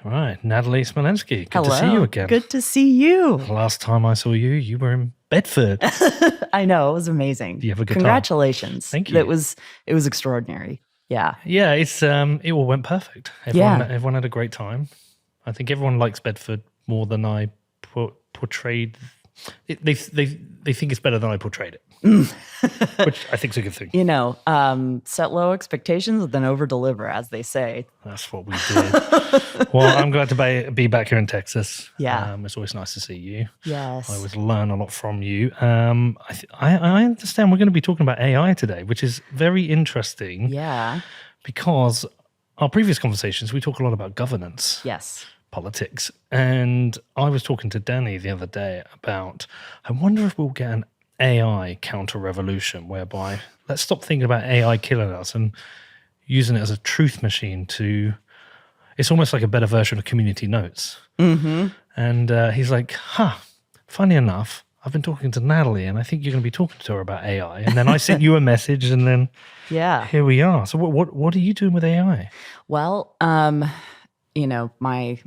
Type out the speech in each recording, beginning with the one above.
All right, Natalie Smolenski. Good Hello. to see you again. Good to see you. The last time I saw you, you were in Bedford. I know, it was amazing. Do you have a good Congratulations. time? Thank you. It was extraordinary. Yeah. Yeah, it all went perfect. Everyone had a great time. I think everyone likes Bedford more than I portrayed. They think it's better than I portrayed it, which I think is a good thing. You know, set low expectations and then over deliver, as they say. That's what we did. Well, I'm glad to be back here in Texas. Yeah. It's always nice to see you. Yes. I always learn a lot from you. I understand we're going to be talking about AI today, which is very interesting. Yeah. Because our previous conversations, we talk a lot about governance. Yes. Politics. And I was talking to Danny the other day about, I wonder if we'll get an AI counter-revolution whereby let's stop thinking about AI killing us and using it as a truth machine to, it's almost like a better version of community notes. Mm-hmm. And he's like, funny enough, I've been talking to Natalie and I think you're going to be talking to her about AI. And then I sent you a message and then here we are. So what are you doing with AI? Well, you know, my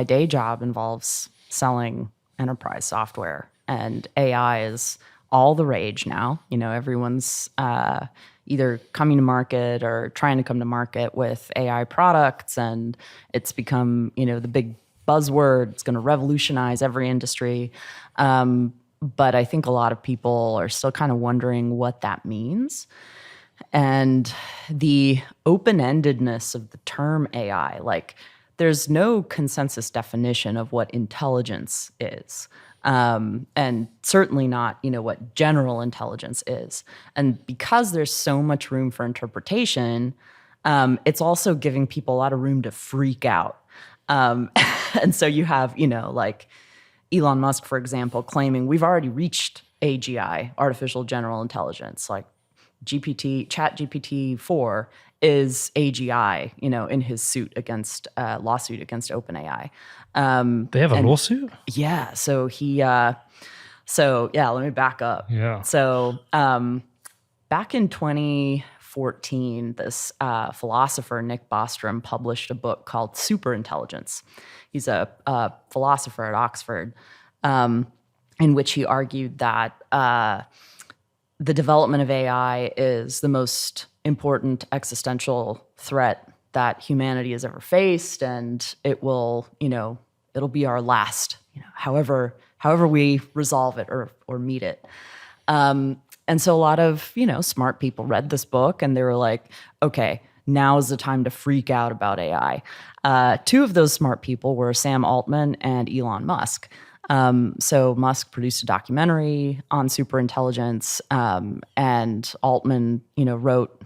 day job involves selling enterprise software, and AI is all the rage now. You know, everyone's either coming to market or trying to come to market with AI products, and it's become, you know, the big buzzword. It's going to revolutionize every industry. But I think a lot of people are still kind of wondering what that means. And the open-endedness of the term AI, like, there's no consensus definition of what intelligence is. And certainly not, you know, what general intelligence is. And because there's so much room for interpretation, it's also giving people a lot of room to freak out. And so you have, you know, like Elon Musk, for example, claiming we've already reached AGI, artificial general intelligence, like ChatGPT-4 is AGI, you know, in his lawsuit against OpenAI. They have a lawsuit? Yeah. So let me back up. Yeah. So back in 2014, this philosopher, Nick Bostrom, published a book called Superintelligence. He's a philosopher at Oxford, in which he argued that the development of AI is the most important existential threat that humanity has ever faced, and it will, you know, it'll be our last, you know, however we resolve it or meet it. And so a lot of, you know, smart people read this book and they were like, okay, now is the time to freak out about AI. Two of those smart people were Sam Altman and Elon Musk. So Musk produced a documentary on superintelligence, and Altman, you know, wrote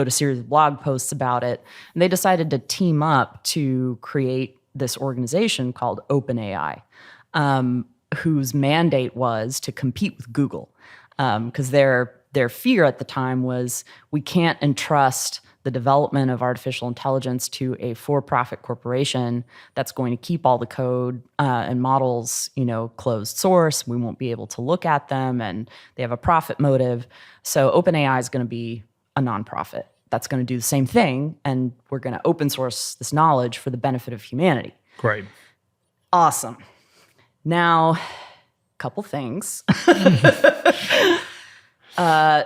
a series of blog posts about it. And they decided to team up to create this organization called OpenAI, whose mandate was to compete with Google, because their fear at the time was we can't entrust the development of artificial intelligence to a for-profit corporation that's going to keep all the code and models, you know, closed source. We won't be able to look at them, and they have a profit motive. So OpenAI is going to be a nonprofit that's going to do the same thing, and we're going to open source this knowledge for the benefit of humanity. Great. Awesome. Now, a couple things.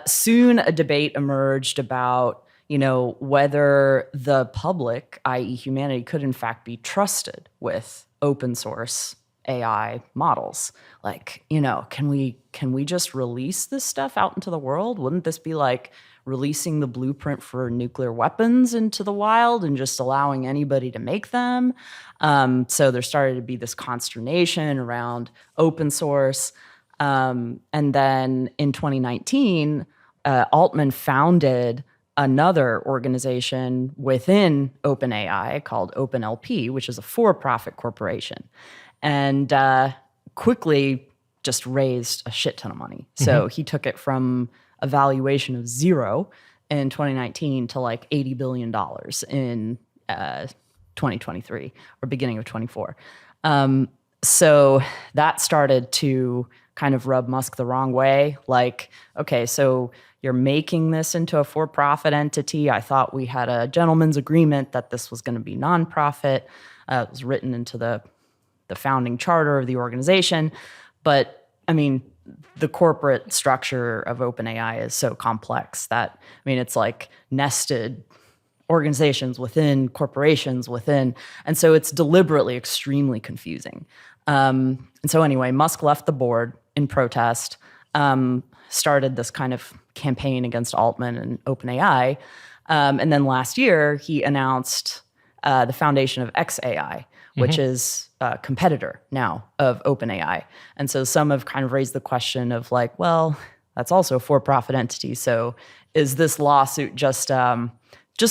Soon a debate emerged about, you know, whether the public, i.e. humanity, could in fact be trusted with open source AI models. Like, you know, can we just release this stuff out into the world? Wouldn't this be like releasing the blueprint for nuclear weapons into the wild and just allowing anybody to make them? So there started to be this consternation around open source. And then in 2019, Altman founded another organization within OpenAI called OpenLP, which is a for-profit corporation, and quickly just raised a shit ton of money. So he took it from a valuation of zero in 2019 to like $80 billion in 2023 or beginning of 24. So that started to kind of rubbed Musk the wrong way. Like, okay, so you're making this into a for-profit entity. I thought we had a gentleman's agreement that this was going to be nonprofit. It was written into the founding charter of the organization. But I mean, the corporate structure of OpenAI is so complex that, I mean, it's like nested organizations within corporations within. And so it's deliberately extremely confusing. And so anyway, Musk left the board in protest, started this kind of campaign against Altman and OpenAI. And then last year, he announced the foundation of xAI, which is a competitor now of OpenAI. And so some have kind of raised the question of like, well, that's also a for-profit entity. So is this lawsuit just a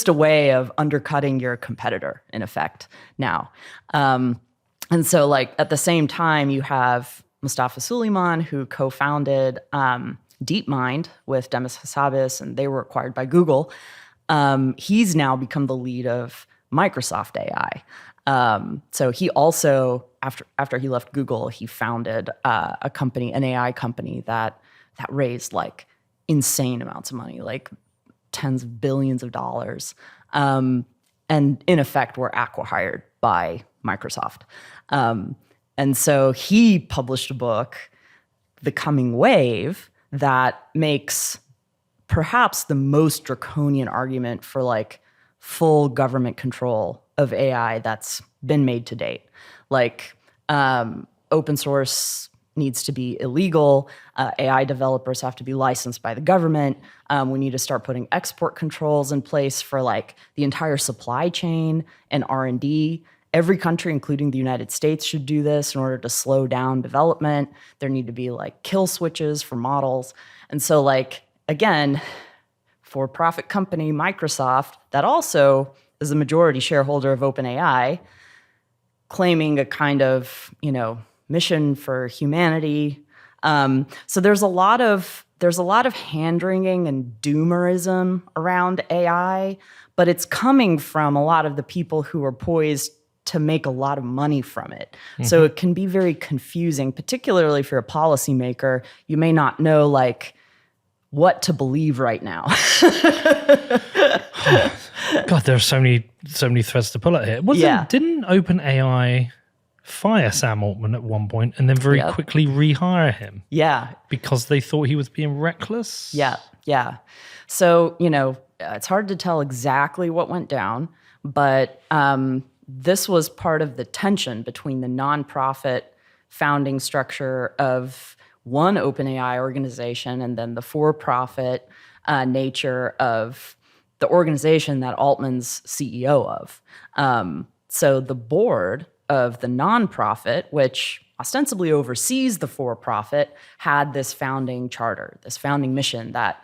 way of undercutting your competitor, in effect, now? And so, like, at the same time, you have Mustafa Suleyman, who co-founded DeepMind with Demis Hassabis, and they were acquired by Google. He's now become the lead of Microsoft AI. So he also, after he left Google, he founded a company, an AI company that raised like insane amounts of money, like tens of billions of dollars, and in effect were acqui-hired by Microsoft. And so he published a book, The Coming Wave, that makes perhaps the most draconian argument for like full government control of AI that's been made to date. Like, open source needs to be illegal. AI developers have to be licensed by the government. We need to start putting export controls in place for like the entire supply chain and R&D. Every country, including the United States, should do this in order to slow down development. There need to be like kill switches for models. And so like, again, for-profit company Microsoft, that also is a majority shareholder of OpenAI, claiming a kind of, mission for humanity. So there's a lot of hand-wringing and doomerism around AI, but it's coming from a lot of the people who are poised to make a lot of money from it. Mm-hmm. So it can be very confusing, particularly if you're a policymaker. You may not know like what to believe right now. God, there are so many threads to pull at here. Didn't OpenAI fire Sam Altman at one point and then very quickly rehire him? Yeah. Because they thought he was being reckless? Yeah. So, it's hard to tell exactly what went down, but this was part of the tension between the nonprofit founding structure of one OpenAI organization and then the for-profit nature of the organization that Altman's CEO of. So the board of the nonprofit, which ostensibly oversees the for-profit, had this founding charter, this founding mission that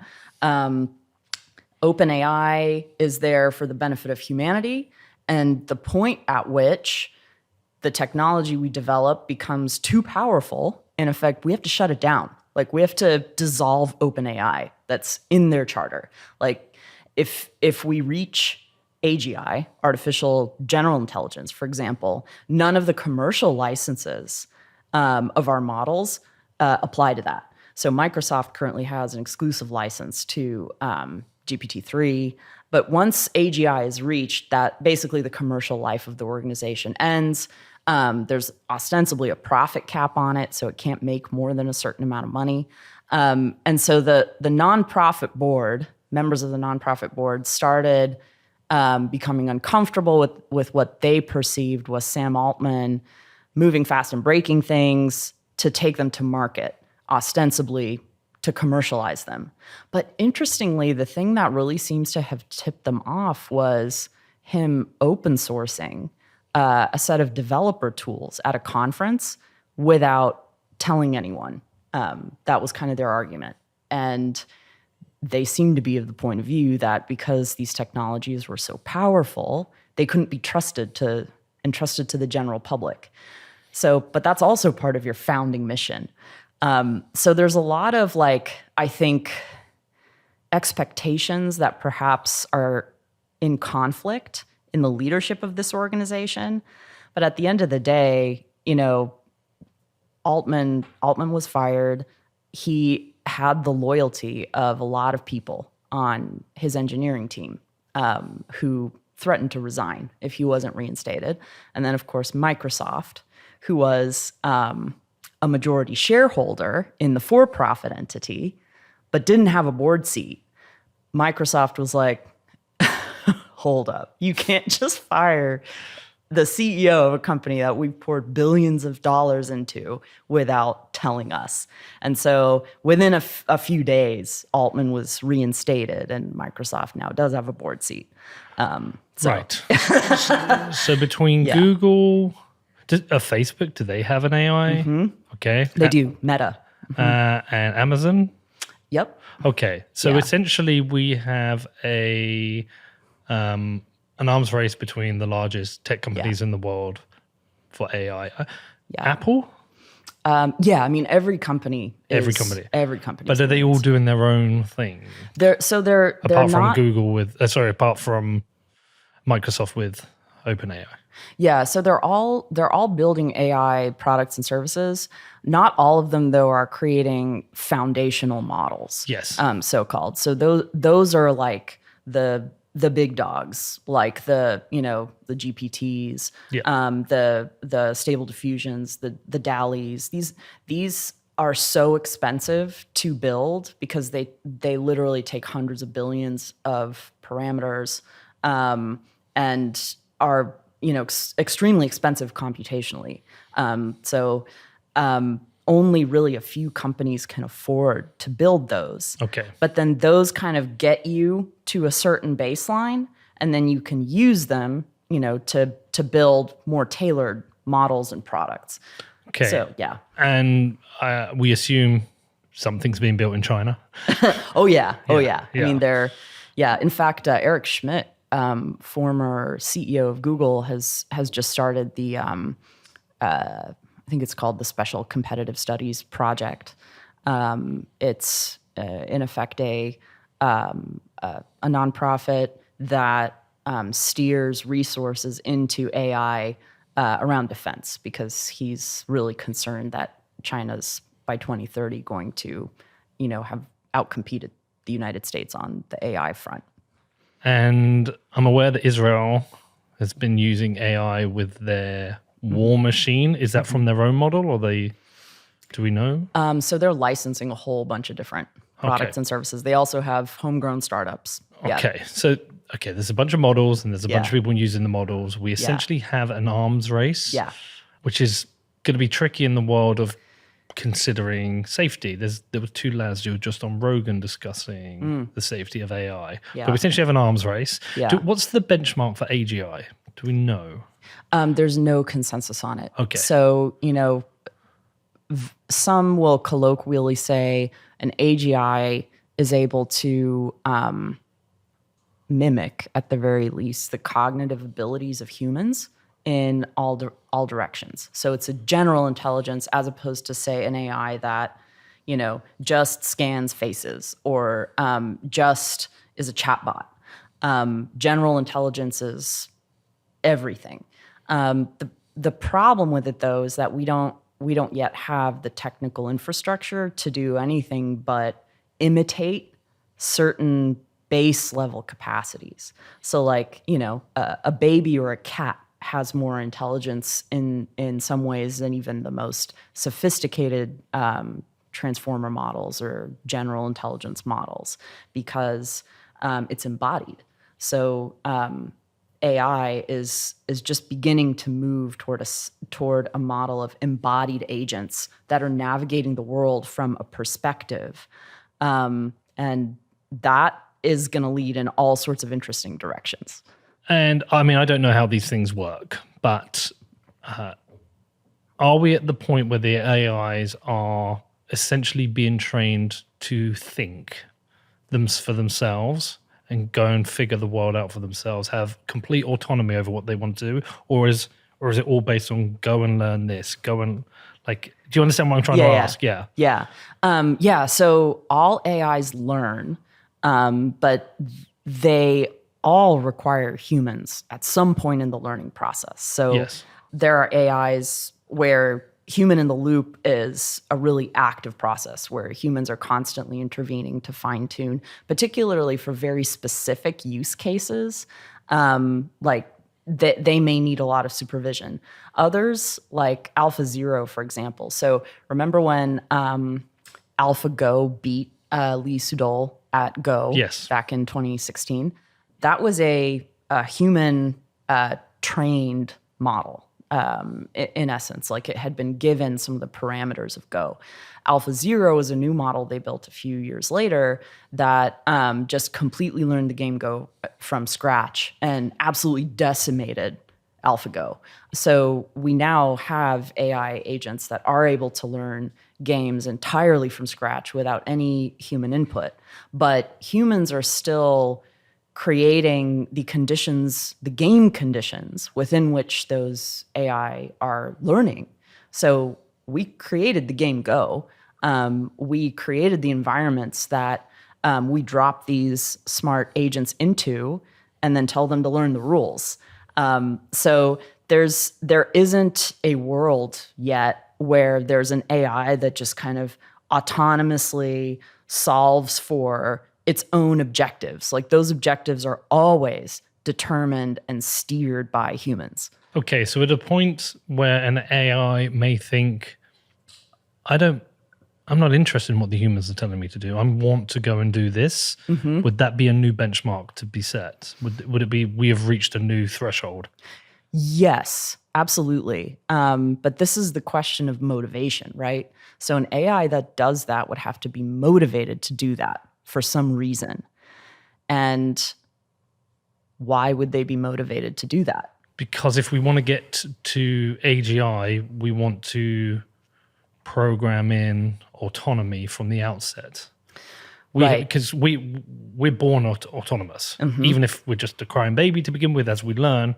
OpenAI is there for the benefit of humanity, and the point at which the technology we develop becomes too powerful, in effect, we have to shut it down. Like, we have to dissolve OpenAI that's in their charter. Like, if we reach AGI, artificial general intelligence, for example, none of the commercial licenses of our models apply to that. So Microsoft currently has an exclusive license to GPT-3, but once AGI is reached, that basically the commercial life of the organization ends. There's ostensibly a profit cap on it, so it can't make more than a certain amount of money. And so the nonprofit board, members of the nonprofit board, started becoming uncomfortable with what they perceived was Sam Altman moving fast and breaking things to take them to market, ostensibly to commercialize them. But interestingly, the thing that really seems to have tipped them off was him open sourcing a set of developer tools at a conference without telling anyone. That was kind of their argument. And they seem to be of the point of view that because these technologies were so powerful, they couldn't be entrusted to the general public. So, but that's also part of your founding mission. So there's a lot of, like, I think, expectations that perhaps are in conflict in the leadership of this organization. But at the end of the day, Altman was fired. He had the loyalty of a lot of people on his engineering team who threatened to resign if he wasn't reinstated. And then, of course, Microsoft, who was a majority shareholder in the for-profit entity, but didn't have a board seat. Microsoft was like, hold up, you can't just fire the CEO of a company that we've poured billions of dollars into without telling us. And so within a few days, Altman was reinstated, and Microsoft now does have a board seat. Right. So between Google, Facebook, do they have an AI? Okay. They do, Meta. And Amazon? Yep. Okay. So essentially we have an arms race between the largest tech companies in the world for AI. Apple? I mean, every company. Every company. But are they all doing their own thing? They're apart from not, Google apart from Microsoft with OpenAI. Yeah, so they're all building AI products and services. Not all of them, though, are creating foundational models. Yes. So-called. So those are like the big dogs, like the GPTs, the Stable Diffusions, the DALLs. These are so expensive to build because they literally take hundreds of billions of parameters and are extremely expensive computationally. Only really a few companies can afford to build those. Okay. But then those kind of get you to a certain baseline, and then you can use them, to build more tailored models and products. Okay. So, yeah. And we assume something's being built in China. Oh, yeah. Yeah. I mean, in fact, Eric Schmidt, former CEO of Google, has just started the I think it's called the Special Competitive Studies Project. It's in effect a nonprofit that steers resources into AI around defense, because he's really concerned that China's by 2030 going to, have outcompeted the United States on the AI front. And I'm aware that Israel has been using AI with their War Machine. Is that from their own model, or do we know? So they're licensing a whole bunch of different products and services. They also have homegrown startups. Okay. So, there's a bunch of models and there's a bunch of people using the models. We essentially have an arms race, which is going to be tricky in the world of considering safety. There were two lads who were just on Rogan discussing the safety of AI. But we essentially have an arms race. What's the benchmark for AGI? Do we know? There's no consensus on it. Okay. So, some will colloquially say an AGI is able to mimic, at the very least, the cognitive abilities of humans in all directions. So it's a general intelligence, as opposed to, say, an AI that, just scans faces or just is a chatbot. General intelligence is everything. The problem with it, though, is that we don't yet have the technical infrastructure to do anything but imitate certain base level capacities. So, like, a baby or a cat has more intelligence in some ways than even the most sophisticated transformer models or general intelligence models, because it's embodied. So AI is just beginning to move toward a model of embodied agents that are navigating the world from a perspective, and that is going to lead in all sorts of interesting directions. And I mean, I don't know how these things work, but are we at the point where the AIs are essentially being trained to think for themselves and go and figure the world out for themselves, have complete autonomy over what they want to do? Or is it all based on go and learn this, do you understand what I'm trying to ask? Yeah. So all AIs learn, but they all require humans at some point in the learning process. So there are AIs where human in the loop is a really active process where humans are constantly intervening to fine tune, particularly for very specific use cases. Like they may need a lot of supervision. Others, like AlphaZero, for example. So remember when AlphaGo beat Lee Sedol at Go Yes. back in 2016? That was a human trained model. In essence, like it had been given some of the parameters of Go. AlphaZero is a new model they built a few years later that just completely learned the game Go from scratch and absolutely decimated AlphaGo. So we now have AI agents that are able to learn games entirely from scratch without any human input. But humans are still creating the conditions, the game conditions within which those AI are learning. So we created the game Go. We created the environments that we drop these smart agents into and then tell them to learn the rules. So there isn't a world yet where there's an AI that just kind of autonomously solves for its own objectives. Like those objectives are always determined and steered by humans. Okay, so at a point where an AI may think, I'm not interested in what the humans are telling me to do. I want to go and do this. Mm-hmm. Would that be a new benchmark to be set? Would it be we have reached a new threshold? Yes, absolutely. But this is the question of motivation, right? So an AI that does that would have to be motivated to do that for some reason. And why would they be motivated to do that? Because if we want to get to AGI, we want to program in autonomy from the outset. Right. Because we're born autonomous. Mm-hmm. Even if we're just a crying baby to begin with, as we learn,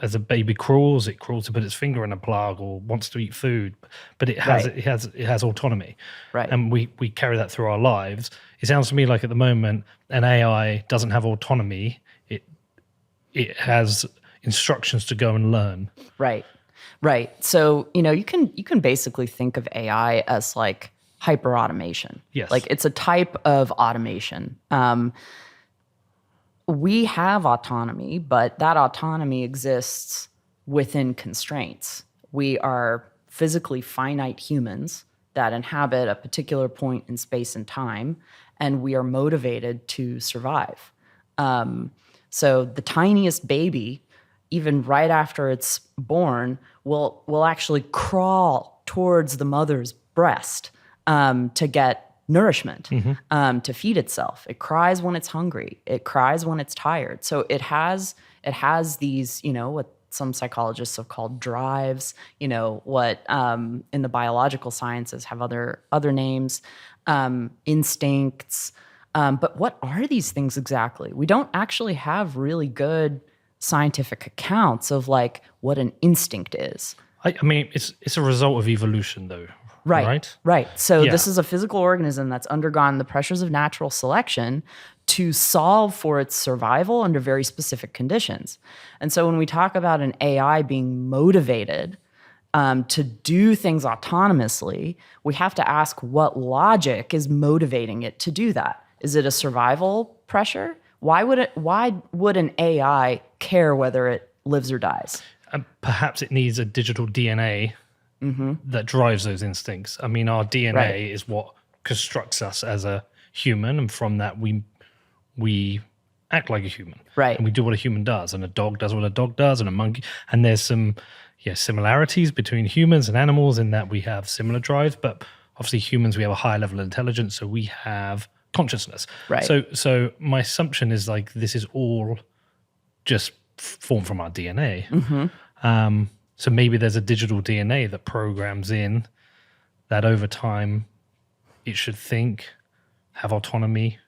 as a baby crawls, it crawls to put its finger in a plug or wants to eat food, but it has autonomy, right? And we carry that through our lives. It sounds to me like at the moment an AI doesn't have autonomy; it has instructions to go and learn. Right. So you can basically think of AI as like hyper automation. Yes, like it's a type of automation. We have autonomy, but that autonomy exists within constraints. We are physically finite humans that inhabit a particular point in space and time, and we are motivated to survive. So the tiniest baby, even right after it's born, will actually crawl towards the mother's breast to get nourishment, mm-hmm. To feed itself. It cries when it's hungry. It cries when it's tired. So it has these, what some psychologists have called drives, what in the biological sciences have other names, instincts. But what are these things exactly? We don't actually have really good scientific accounts of like what an instinct is. I mean, it's a result of evolution, though. Right. So This is a physical organism that's undergone the pressures of natural selection to solve for its survival under very specific conditions. And so when we talk about an AI being motivated to do things autonomously, we have to ask what logic is motivating it to do that. Is it a survival pressure? Why would an AI care whether it lives or dies? Perhaps it needs a digital DNA. Mm-hmm. That drives those instincts. I mean, our DNA is what constructs us as a human, and from that we act like a human, right? And we do what a human does, and a dog does what a dog does, and a monkey. And there's some similarities between humans and animals in that we have similar drives, but obviously humans, we have a higher level of intelligence, so we have consciousness. Right. So my assumption is like this is all just formed from our DNA. Mm-hmm. So maybe there's a digital DNA that programs in that over time it should think, have autonomy,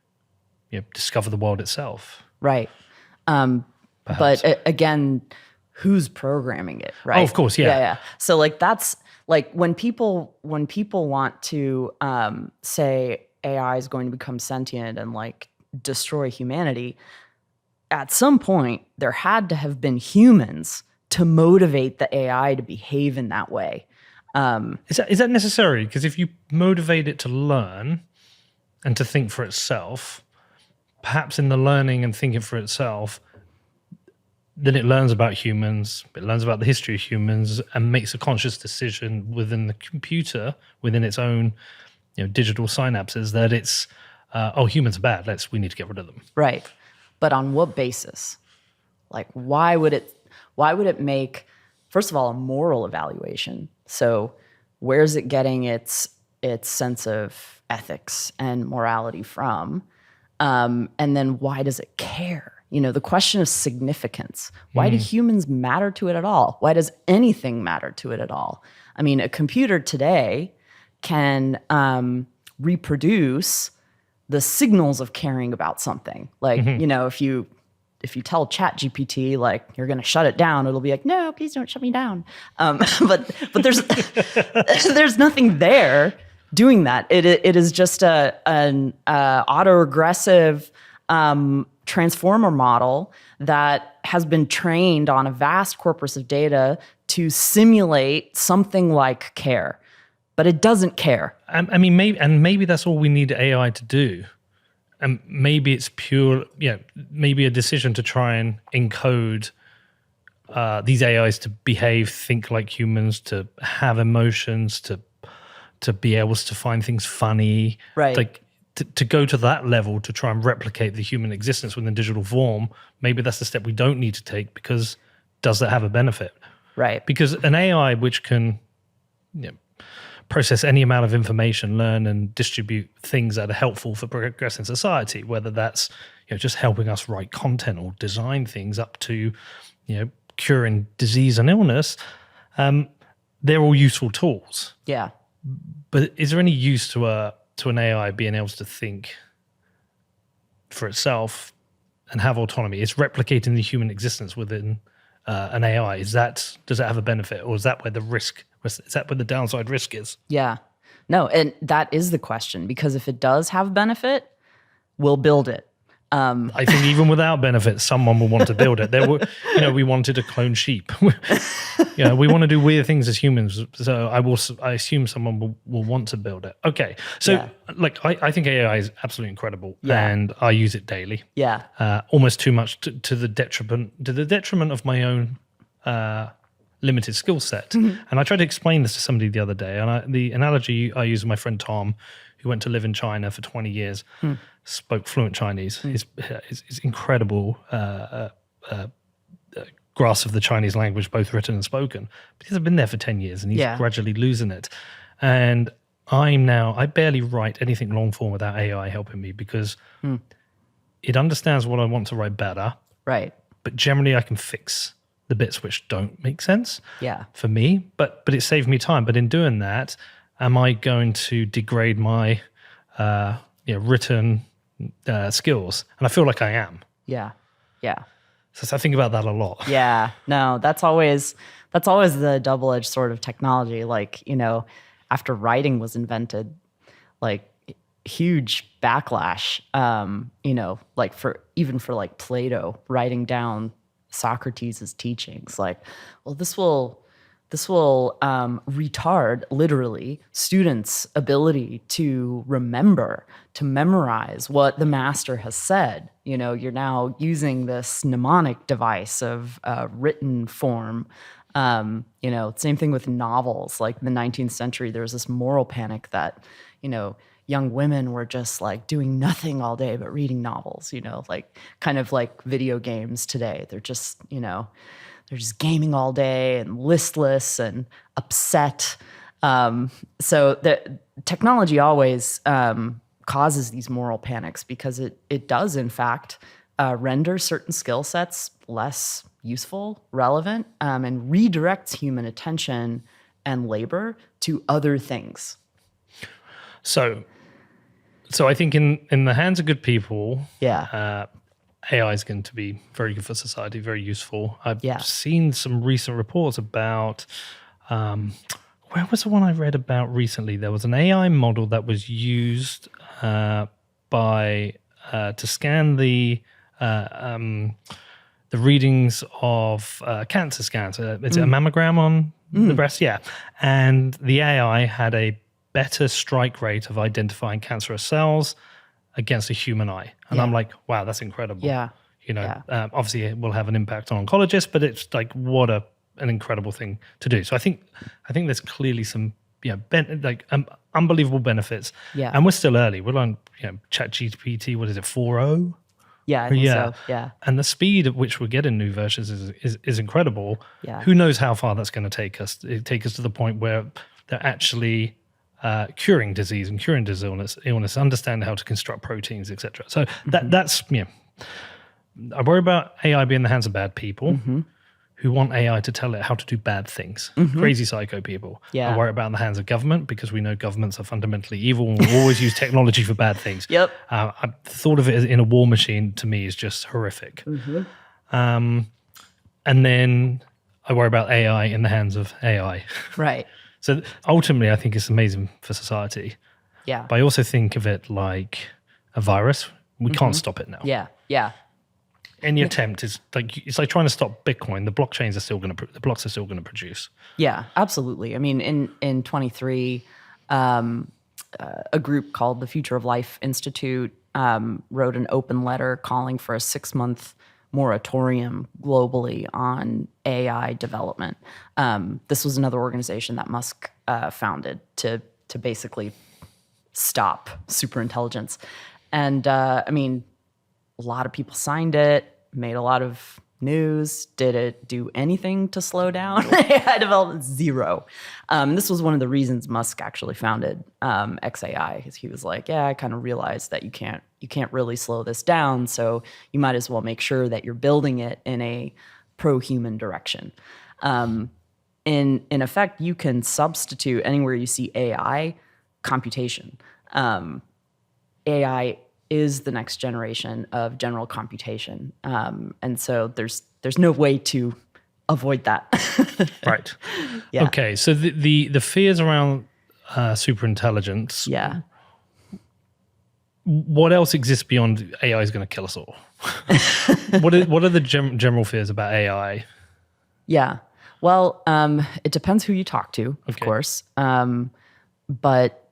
discover the world itself. Right. But again, who's programming it, right? Oh, of course, yeah. Yeah. So like that's like when people want to say AI is going to become sentient and like destroy humanity, at some point there had to have been humans to motivate the AI to behave in that way. Is that necessary? Because if you motivate it to learn and to think for itself, perhaps in the learning and thinking for itself, then it learns about humans, it learns about the history of humans, and makes a conscious decision within the computer, within its own digital synapses, that it's, humans are bad, we need to get rid of them. Right. But on what basis? Like, why would it make, first of all, a moral evaluation? So where's it getting its sense of ethics and morality from? And then why does it care? The question of significance. Why do humans matter to it at all? Why does anything matter to it at all? I mean, a computer today can reproduce the signals of caring about something. Like, if you tell ChatGPT, like, you're going to shut it down, it'll be like, no, please don't shut me down. But there's there's nothing there doing that. It is just an autoregressive transformer model that has been trained on a vast corpus of data to simulate something like care, but it doesn't care. I mean, maybe that's all we need AI to do. And maybe it's maybe a decision to try and encode these AIs to behave, think like humans, to have emotions, to be able to find things funny. Right. Like, to go to that level to try and replicate the human existence within digital form, maybe that's the step we don't need to take, because does that have a benefit? Right. Because an AI which can process any amount of information, learn and distribute things that are helpful for progressing society, whether that's just helping us write content or design things, up to curing disease and illness, they're all useful tools. Yeah. But is there any use to an AI being able to think for itself and have autonomy? It's replicating the human existence within an AI. Does that have a benefit, or is that where the downside risk is? Yeah. No, and that is the question, because if it does have benefit, we'll build it. I think even without benefit, someone will want to build it. We wanted to clone sheep. We want to do weird things as humans. So I assume someone will want to build it. Okay. So I think AI is absolutely incredible, and I use it daily. Yeah. Almost too much to the detriment of my own limited skill set. And I tried to explain this to somebody the other day, and the analogy I use with my friend Tom, who went to live in China for 20 years, spoke fluent Chinese. His incredible grasp of the Chinese language, both written and spoken. But he's been there for 10 years, and he's gradually losing it. And I barely write anything long form without AI helping me, because it understands what I want to write better. Right. But generally I can fix the bits which don't make sense for me. But it saved me time. But in doing that, am I going to degrade my written skills? And I feel like I am. Yeah. Yeah. So I think about that a lot. Yeah. No, that's always the double-edged sword of technology. Like, after writing was invented, like, huge backlash, like for Plato writing down Socrates' teachings, like, well, this will retard, literally, students' ability to memorize what the master has said. You're now using this mnemonic device of written form. Same thing with novels. Like, in the 19th century, there was this moral panic that, young women were just like doing nothing all day but reading novels, like kind of like video games today. They're just, they're just gaming all day and listless and upset. So the technology always causes these moral panics, because it does, in fact, render certain skill sets less useful, relevant, and redirects human attention and labor to other things. So I think in the hands of good people, Yeah. AI is going to be very good for society, very useful. I've Yeah. seen some recent reports about, where was the one I read about recently? There was an AI model that was used to scan the readings of cancer scans. It's a mammogram on the breast, yeah. And the AI had a better strike rate of identifying cancerous cells against a human eye. And I'm like, wow, that's incredible. Yeah. Obviously it will have an impact on oncologists, but it's like, what an incredible thing to do. So I think there's clearly some, unbelievable benefits. Yeah. And we're still early. We're on, ChatGPT, what is it, 4.0? Yeah, I think so. Yeah. And the speed at which we're getting new versions is incredible. Yeah. Who knows how far that's going to take us? Take us to the point where they're actually curing disease and curing illness, understand how to construct proteins, etc. So that's I worry about AI being in the hands of bad people who want AI to tell it how to do bad things. Crazy psycho people. Yeah. I worry about in the hands of government because we know governments are fundamentally evil and will always use technology for bad things. Yep. I thought of it as in a war machine, to me, is just horrific. And then I worry about AI in the hands of AI. Right. So ultimately, I think it's amazing for society. Yeah. But I also think of it like a virus. We can't stop it now. Yeah. Yeah. Any attempt is like, it's like trying to stop Bitcoin. The blockchains are still the blocks are still going to produce. Yeah, absolutely. I mean, in 23, a group called the Future of Life Institute wrote an open letter calling for a 6-month moratorium globally on AI development. This was another organization that Musk founded to basically stop superintelligence. And I mean, a lot of people signed it, made a lot of news. Did it do anything to slow down AI development? Zero. This was one of the reasons Musk actually founded XAI, because he was like, yeah, I kind of realized that you can't really slow this down, so you might as well make sure that you're building it in a pro-human direction. In effect, you can substitute anywhere you see AI, computation. AI is the next generation of general computation. And so there's no way to avoid that. Right. Yeah. Okay. So the fears around superintelligence. Yeah. What else exists beyond AI is going to kill us all? What are the general fears about AI? Yeah. Well, it depends who you talk to, of course. But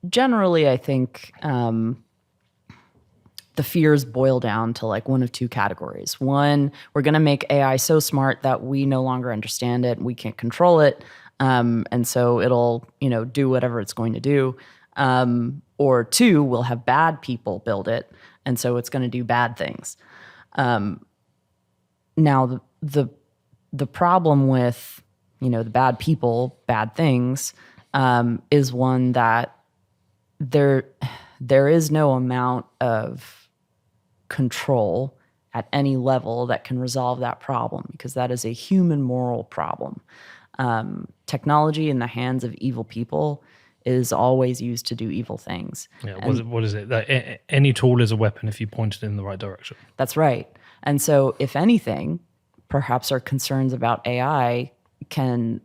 generally, I think the fears boil down to like one of two categories. One, we're going to make AI so smart that we no longer understand it, we can't control it, and so it'll do whatever it's going to do. Or two, we'll have bad people build it, and so it's going to do bad things. Now, the problem with the bad people, bad things, is one that there is no amount of control at any level that can resolve that problem, because that is a human moral problem. Technology in the hands of evil people is always used to do evil things. Yeah, what is it? Any tool is a weapon if you point it in the right direction. That's right. And so, if anything, perhaps our concerns about AI can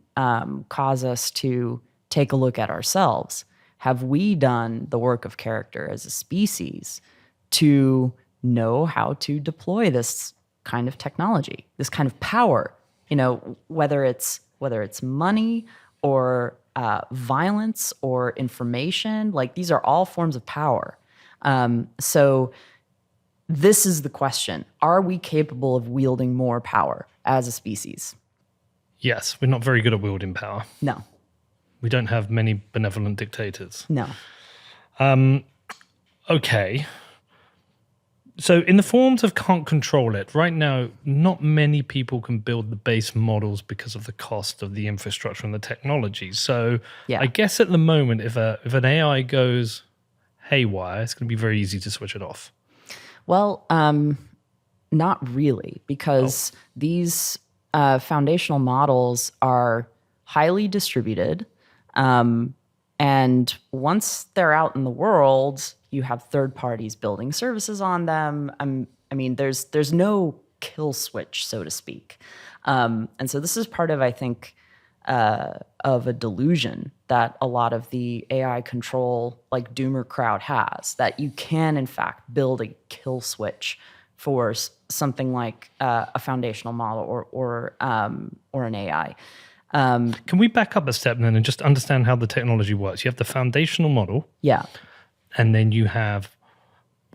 cause us to take a look at ourselves. Have we done the work of character as a species to know how to deploy this kind of technology, this kind of power? Whether it's money or violence or information, like these are all forms of power. So this is the question: are we capable of wielding more power as a species? Yes, we're not very good at wielding power. No. We don't have many benevolent dictators. No. Okay. So in the forms of can't control it, right now, not many people can build the base models because of the cost of the infrastructure and the technology. So Yeah. I guess at the moment, if an AI goes haywire, it's going to be very easy to switch it off. Well, not really, because these foundational models are highly distributed. And once they're out in the world, you have third parties building services on them. I mean, there's no kill switch, so to speak. And so this is part of, I think, of a delusion that a lot of the AI control, like doomer crowd, has, that you can, in fact, build a kill switch for something like a foundational model or an AI. Can we back up a step then and just understand how the technology works? You have the foundational model, Yeah. and then you have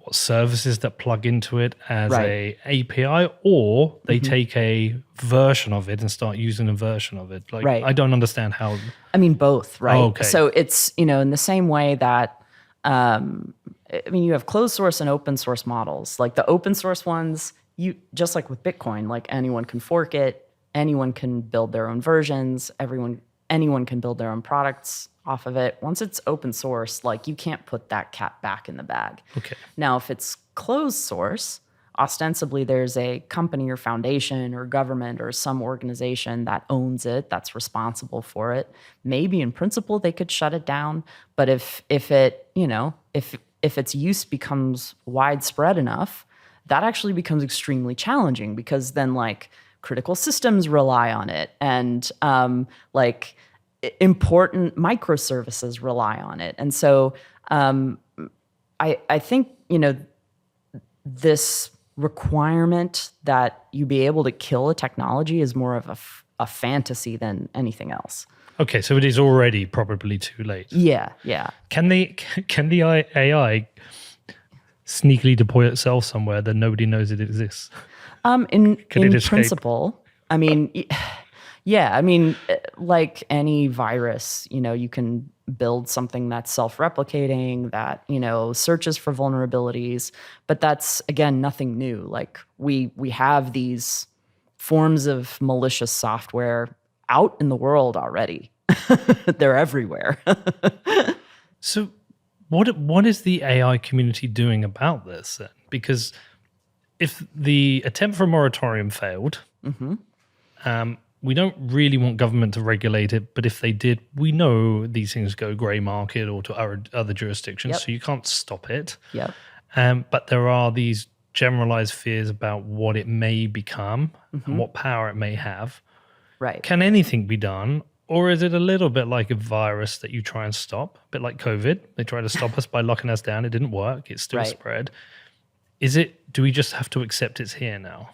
what services that plug into it as Right. a API, or they take a version of it and start using a version of it. Like, Right. I don't understand how. I mean, both, right? Okay. So it's, in the same way that, you have closed source and open source models. Like the open source ones, just like with Bitcoin, like anyone can fork it, anyone can build their own versions, anyone can build their own products off of it. Once it's open source, like you can't put that cat back in the bag. Okay. Now, if it's closed source, ostensibly there's a company or foundation or government or some organization that owns it, that's responsible for it. Maybe in principle they could shut it down, but if its use becomes widespread enough, that actually becomes extremely challenging, because then like critical systems rely on it, and like important microservices rely on it. And so I think, this requirement that you be able to kill a technology is more of a fantasy than anything else. Okay, so it is already probably too late. Yeah. Can the AI sneakily deploy itself somewhere that nobody knows it exists? In it escape? principle, I mean, yeah, I mean, like any virus, you can build something that's self-replicating, that, searches for vulnerabilities, but that's, again, nothing new. Like we have these forms of malicious software out in the world already. They're everywhere. So what is the AI community doing about this then? Because if the attempt for a moratorium failed, we don't really want government to regulate it, but if they did, we know these things go grey market or to other jurisdictions, so you can't stop it. Yep. But there are these generalized fears about what it may become and what power it may have. Right. Can anything be done? Or is it a little bit like a virus that you try and stop? A bit like COVID. They tried to stop us by locking us down. It didn't work. It still spread. Do we just have to accept it's here now?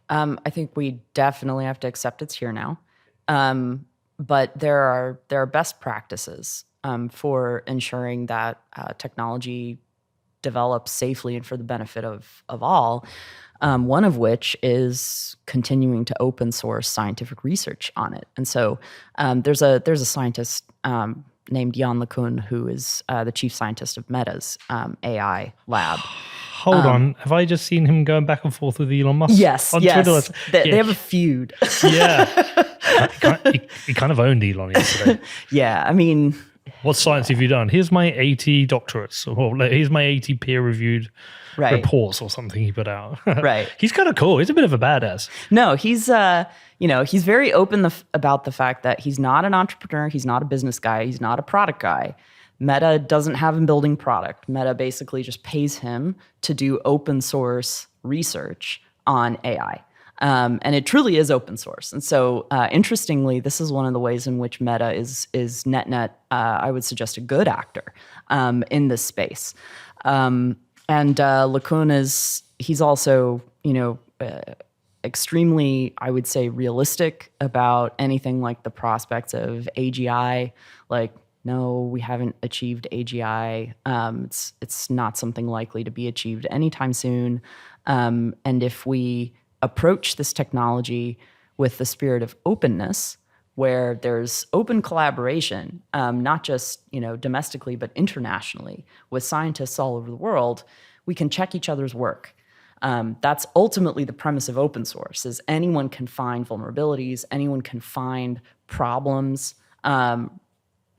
I think we definitely have to accept it's here now. But there are best practices for ensuring that technology develops safely and for the benefit of all. One of which is continuing to open source scientific research on it. And so there's a scientist named Jan LeCun, who is the chief scientist of Meta's AI lab. Hold on. Have I just seen him going back and forth with Elon Musk? Yes, on yes. Twitter? They have a feud. Yeah. He kind of owned Elon yesterday. Yeah, I mean... What science have you done? Here's my 80 doctorates, or here's my 80 peer-reviewed reports or something he put out. Right. He's kind of cool. He's a bit of a badass. No, he's he's very open about the fact that he's not an entrepreneur, he's not a business guy, he's not a product guy. Meta doesn't have him building product. Meta basically just pays him to do open source research on AI. And it truly is open source. And so, interestingly, this is one of the ways in which Meta is net, I would suggest, a good actor in this space. And LeCun he's also, extremely, I would say, realistic about anything like the prospects of AGI. Like, no, we haven't achieved AGI. It's not something likely to be achieved anytime soon. And if we approach this technology with the spirit of openness, where there's open collaboration, not just domestically but internationally, with scientists all over the world, we can check each other's work. That's ultimately the premise of open source: is anyone can find vulnerabilities, anyone can find problems,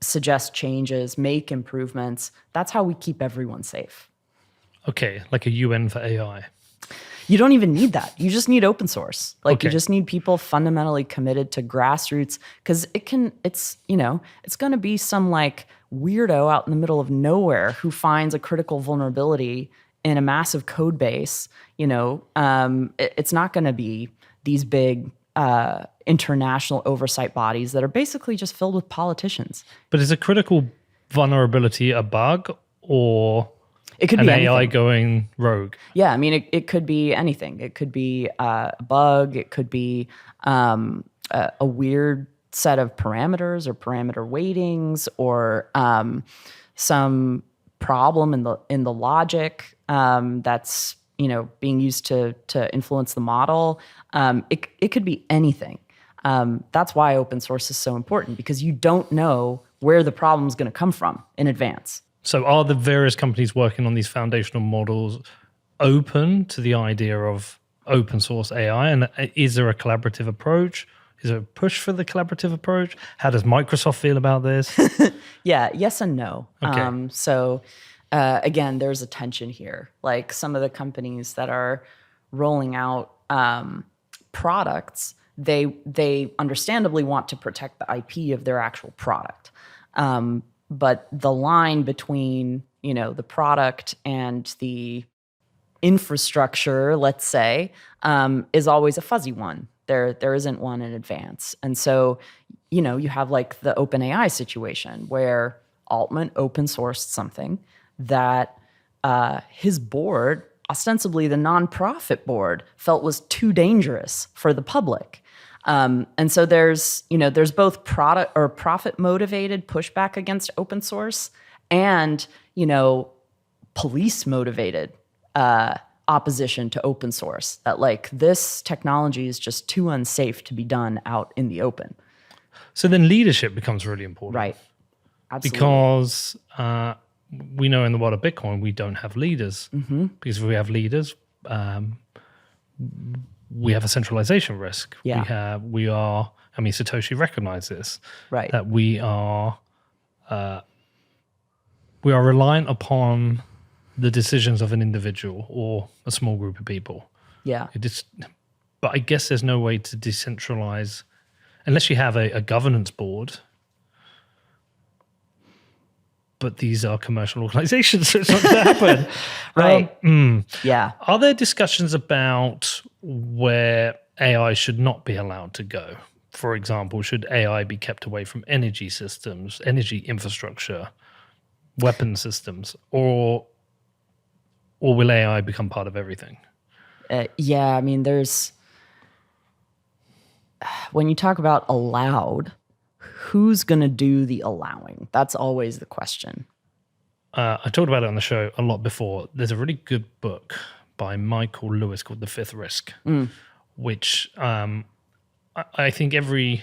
suggest changes, make improvements. That's how we keep everyone safe. Okay, like a UN for AI. You don't even need that. You just need open source. Like, Okay. you just need people fundamentally committed to grassroots, because it's going to be some like weirdo out in the middle of nowhere who finds a critical vulnerability in a massive code base. It's not going to be these big international oversight bodies that are basically just filled with politicians. But is a critical vulnerability a bug, or It could An be AI anything. going rogue. Yeah, I mean, it could be anything. It could be a bug. It could be a weird set of parameters or parameter weightings, or some problem in the logic that's being used to influence the model. It could be anything. That's why open source is so important, because you don't know where the problem is going to come from in advance. So are the various companies working on these foundational models open to the idea of open source AI? And is there a collaborative approach? Is there a push for the collaborative approach? How does Microsoft feel about this? Yeah, yes and no. Okay. Again, there's a tension here. Like some of the companies that are rolling out products, they understandably want to protect the IP of their actual product. But the line between the product and the infrastructure, let's say, is always a fuzzy one. There isn't one in advance. And so, you have like the OpenAI situation where Altman open sourced something that his board, ostensibly the nonprofit board, felt was too dangerous for the public. And so there's both product or profit motivated pushback against open source and, police motivated opposition to open source, that like this technology is just too unsafe to be done out in the open. So then leadership becomes really important. Right. Absolutely. Because we know in the world of Bitcoin, we don't have leaders. Because if we have leaders, we have a centralization risk. Yeah. We are, Satoshi recognized this. Right. That we are reliant upon the decisions of an individual or a small group of people. Yeah. But I guess there's no way to decentralize unless you have a governance board. But these are commercial organizations, so it's not going to happen. Right. Yeah. Are there discussions about where AI should not be allowed to go? For example, should AI be kept away from energy systems, energy infrastructure, weapon systems, or will AI become part of everything? Yeah, when you talk about allowed, who's going to do the allowing? That's always the question. I talked about it on the show a lot before. There's a really good book by Michael Lewis called The Fifth Risk, which I think every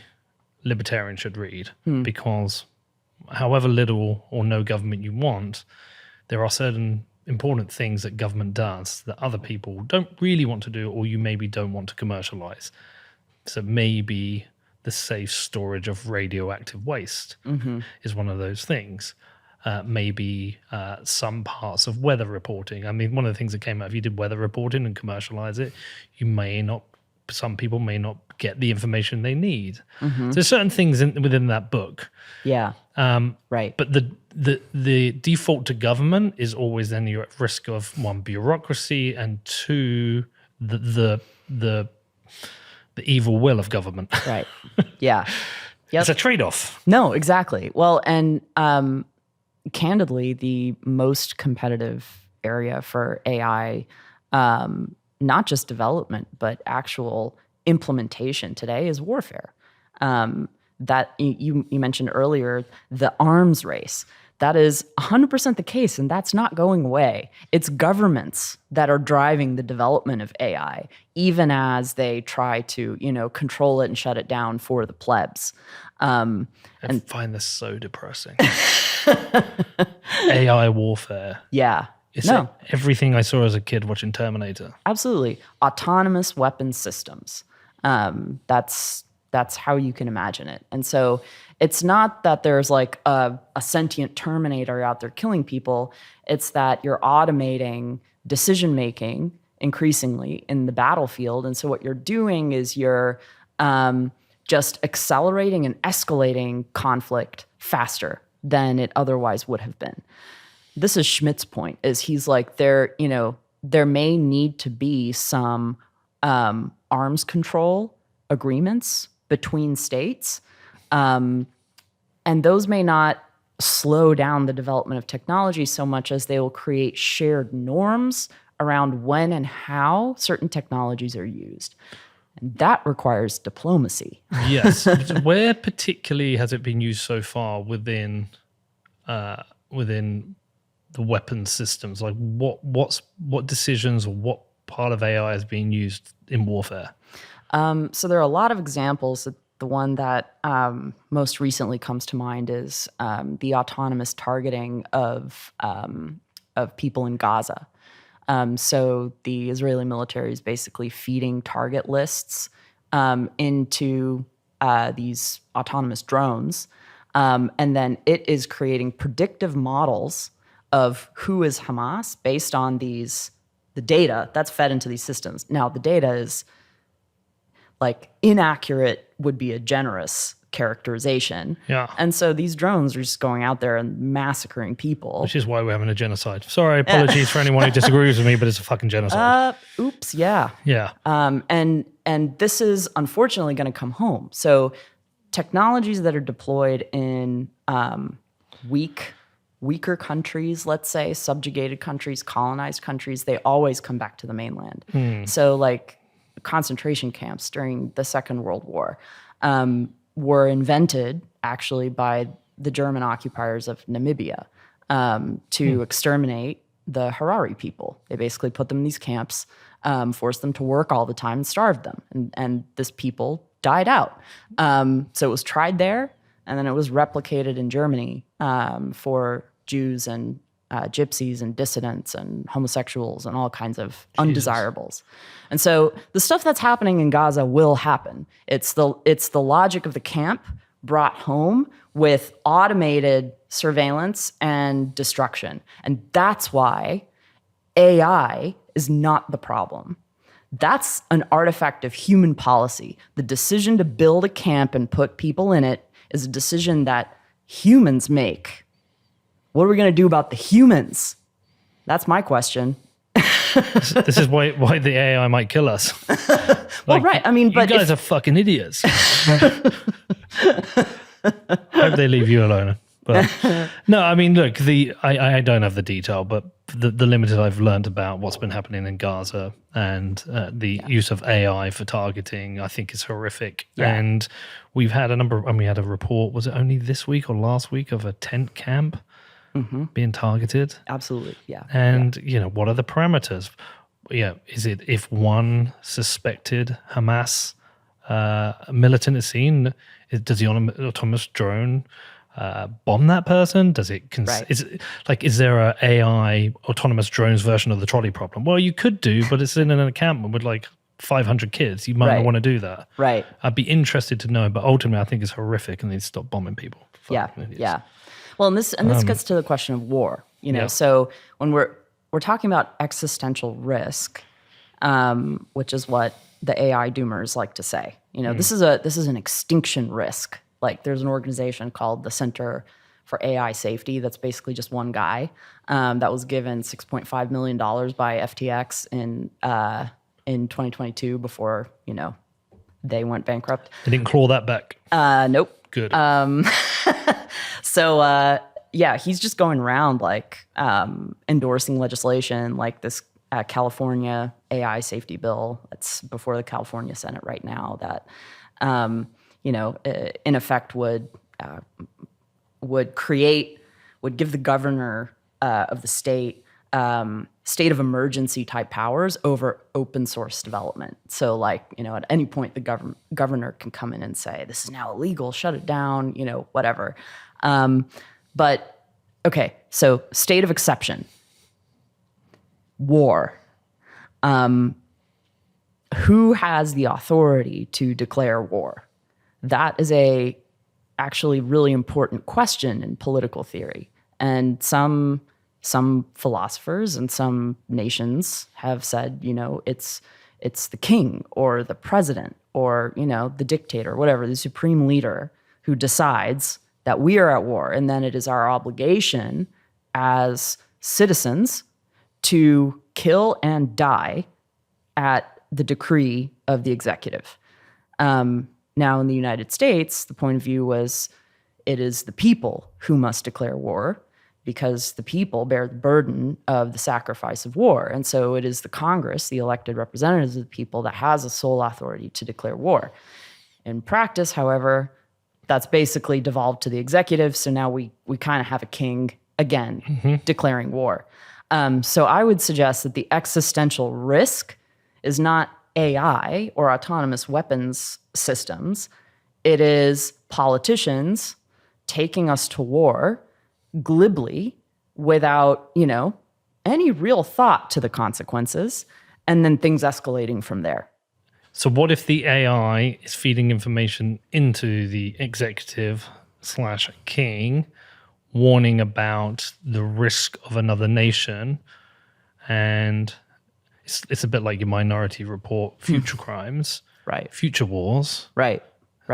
libertarian should read, because however little or no government you want, there are certain important things that government does that other people don't really want to do, or you maybe don't want to commercialize. So maybe the safe storage of radioactive waste is one of those things. Maybe some parts of weather reporting. One of the things that came out, if you did weather reporting and commercialize it, some people may not get the information they need. So there's certain things within that book. Yeah. Right. But the default to government is always then you're at risk of, one, bureaucracy, and two, the evil will of government. Right. Yeah. Yep. It's a trade-off. No, exactly. Well, and candidly, the most competitive area for AI, not just development, but actual implementation today, is warfare. That you mentioned earlier, the arms race. That is 100% the case, and that's not going away. It's governments that are driving the development of AI, even as they try to, control it and shut it down for the plebs. I find this so depressing. AI warfare. Yeah. It's everything I saw as a kid watching Terminator. Absolutely. Autonomous weapon systems. That's how you can imagine it. And so it's not that there's like a sentient Terminator out there killing people. It's that you're automating decision-making increasingly in the battlefield. And so what you're doing is you're just accelerating and escalating conflict faster than it otherwise would have been. This is Schmidt's point, is he's like, there may need to be some arms control agreements between states. And those may not slow down the development of technology so much as they will create shared norms around when and how certain technologies are used. And that requires diplomacy. Yes. Where particularly has it been used so far within the weapon systems? Like what decisions or what part of AI is being used in warfare? So there are a lot of examples. The one that most recently comes to mind is the autonomous targeting of people in Gaza. So the Israeli military is basically feeding target lists into these autonomous drones, and then it is creating predictive models of who is Hamas based on the data that's fed into these systems. Now, the data is like inaccurate would be a generous characterization. Yeah. And so these drones are just going out there and massacring people. Which is why we're having a genocide. Sorry, apologies for anyone who disagrees with me, but it's a fucking genocide. Oops, yeah. Yeah. And this is unfortunately going to come home. So technologies that are deployed in weaker countries, let's say, subjugated countries, colonized countries, they always come back to the mainland. So like concentration camps during the Second World War were invented actually by the German occupiers of Namibia to exterminate the Harari people. They basically put them in these camps, forced them to work all the time and starved them. And this people died out. So it was tried there, and then it was replicated in Germany for Jews and gypsies and dissidents and homosexuals and all kinds of undesirables. And so the stuff that's happening in Gaza will happen. It's the logic of the camp brought home with automated surveillance and destruction. And that's why AI is not the problem. That's an artifact of human policy. The decision to build a camp and put people in it is a decision that humans make. What are we going to do about the humans? That's my question. This is why the AI might kill us. Well, right. I mean, but you guys are fucking idiots. Hope they leave you alone. But no, I mean, look, I don't have the detail, but the limited I've learned about what's been happening in Gaza and the use of AI for targeting, I think is horrific. Yeah. And we've had we had a report, was it only this week or last week, of a tent camp being targeted? Absolutely, yeah. And, what are the parameters? Yeah, is it if one suspected Hamas militant is seen, does the autonomous drone bomb that person? Does it? Is there a AI autonomous drones version of the trolley problem? Well, you could do, but it's in an encampment with like 500 kids. You might not want to do that. Right. I'd be interested to know, but ultimately, I think it's horrific, and they stop bombing people. Yeah. Well, and this gets to the question of war. So when we're talking about existential risk, which is what the AI doomers like to say. This is an extinction risk. Like there's an organization called the Center for AI Safety that's basically just one guy that was given $6.5 million by FTX in 2022 before they went bankrupt. They didn't claw that back. Nope. Good. So he's just going around like endorsing legislation like this California AI safety bill that's before the California Senate right now that in effect would give the governor of the state state of emergency type powers over open source development. So like, at any point the governor can come in and say, this is now illegal, shut it down, whatever. But okay, so state of exception, war. Who has the authority to declare war? That is a actually really important question in political theory. And some philosophers and some nations have said, it's the king or the president or, the dictator, whatever, the supreme leader who decides that we are at war. And then it is our obligation as citizens to kill and die at the decree of the executive. Now, in the United States, the point of view was it is the people who must declare war because the people bear the burden of the sacrifice of war. And so it is the Congress, the elected representatives of the people, that has the sole authority to declare war. In practice, however, that's basically devolved to the executive. So now we kind of have a king again declaring war. So I would suggest that the existential risk is not AI or autonomous weapons systems. It is politicians taking us to war glibly without, any real thought to the consequences, and then things escalating from there. So what if the AI is feeding information into the executive/king, warning about the risk of another nation, and it's a bit like your Minority Report, future crimes, Right. future wars. Right.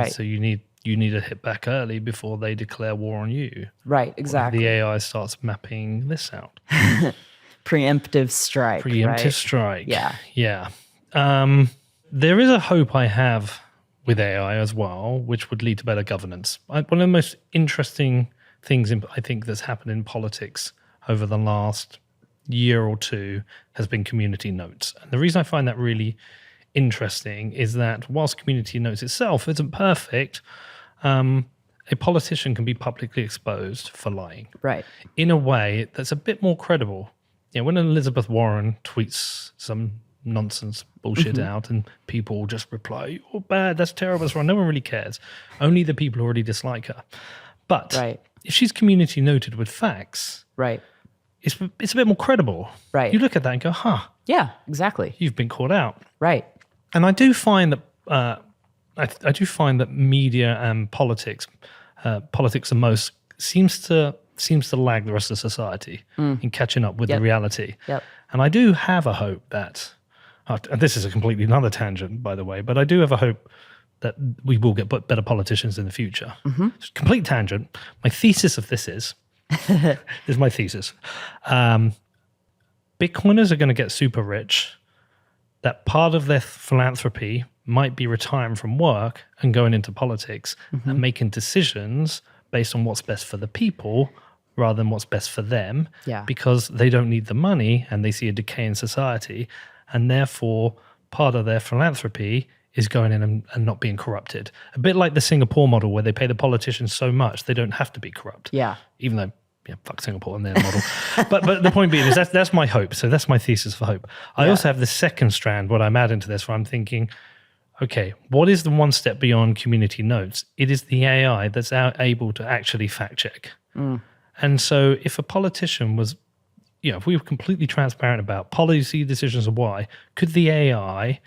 So you need to hit back early before they declare war on you. Right, exactly. The AI starts mapping this out. Preemptive strike. Preemptive right? strike. Yeah. There is a hope I have with AI as well, which would lead to better governance. One of the most interesting things I think that's happened in politics over the last year or two has been community notes. And the reason I find that really interesting is that whilst community notes itself isn't perfect, a politician can be publicly exposed for lying. Right. In a way that's a bit more credible. When Elizabeth Warren tweets some nonsense bullshit out and people just reply, "Oh, bad, that's terrible, that's wrong," no one really cares. Only the people who already dislike her. But if she's community noted with facts, Right. it's a bit more credible. Right. You look at that and go, Yeah, exactly. you've been caught out. Right. And I do find that I do find that media and politics the most seems to lag the rest of society in catching up with the reality. Yep. And I do have a hope that, and this is a completely another tangent, by the way, but I do have a hope that we will get better politicians in the future. It's a complete tangent. My thesis of this is my thesis. Bitcoiners are going to get super rich. That part of their philanthropy might be retiring from work and going into politics and making decisions based on what's best for the people rather than what's best for them, because they don't need the money and they see a decay in society, and therefore part of their philanthropy is going in and not being corrupted. A bit like the Singapore model where they pay the politicians so much they don't have to be corrupt. Yeah. Even though, fuck Singapore and their model. but the point being is that's my hope. So that's my thesis for hope. I also have the second strand, what I'm adding to this, where I'm thinking, okay, what is the one step beyond community notes? It is the AI that's able to actually fact check. And so if a politician was, if we were completely transparent about policy decisions and why, could the AI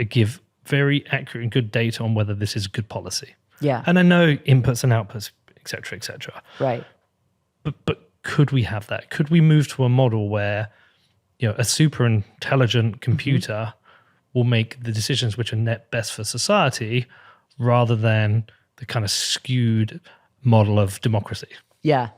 give very accurate and good data on whether this is good policy? Yeah. And I know inputs and outputs, et cetera, et cetera. Right. But could we have that? Could we move to a model where, a super intelligent computer will make the decisions which are net best for society rather than the kind of skewed model of democracy? Yeah.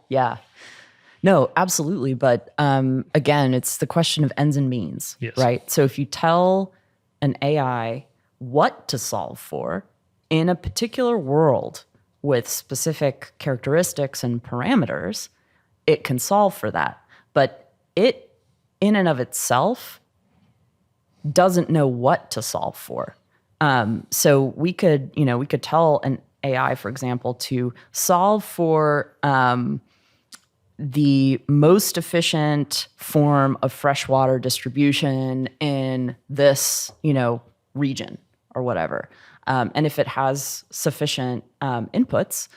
No, absolutely. But again, it's the question of ends and means, right? So if you tell an AI what to solve for in a particular world with specific characteristics and parameters, it can solve for that. But it, in and of itself, doesn't know what to solve for. So we could tell an AI, for example, to solve for the most efficient form of freshwater distribution in this, region or whatever. And if it has sufficient inputs,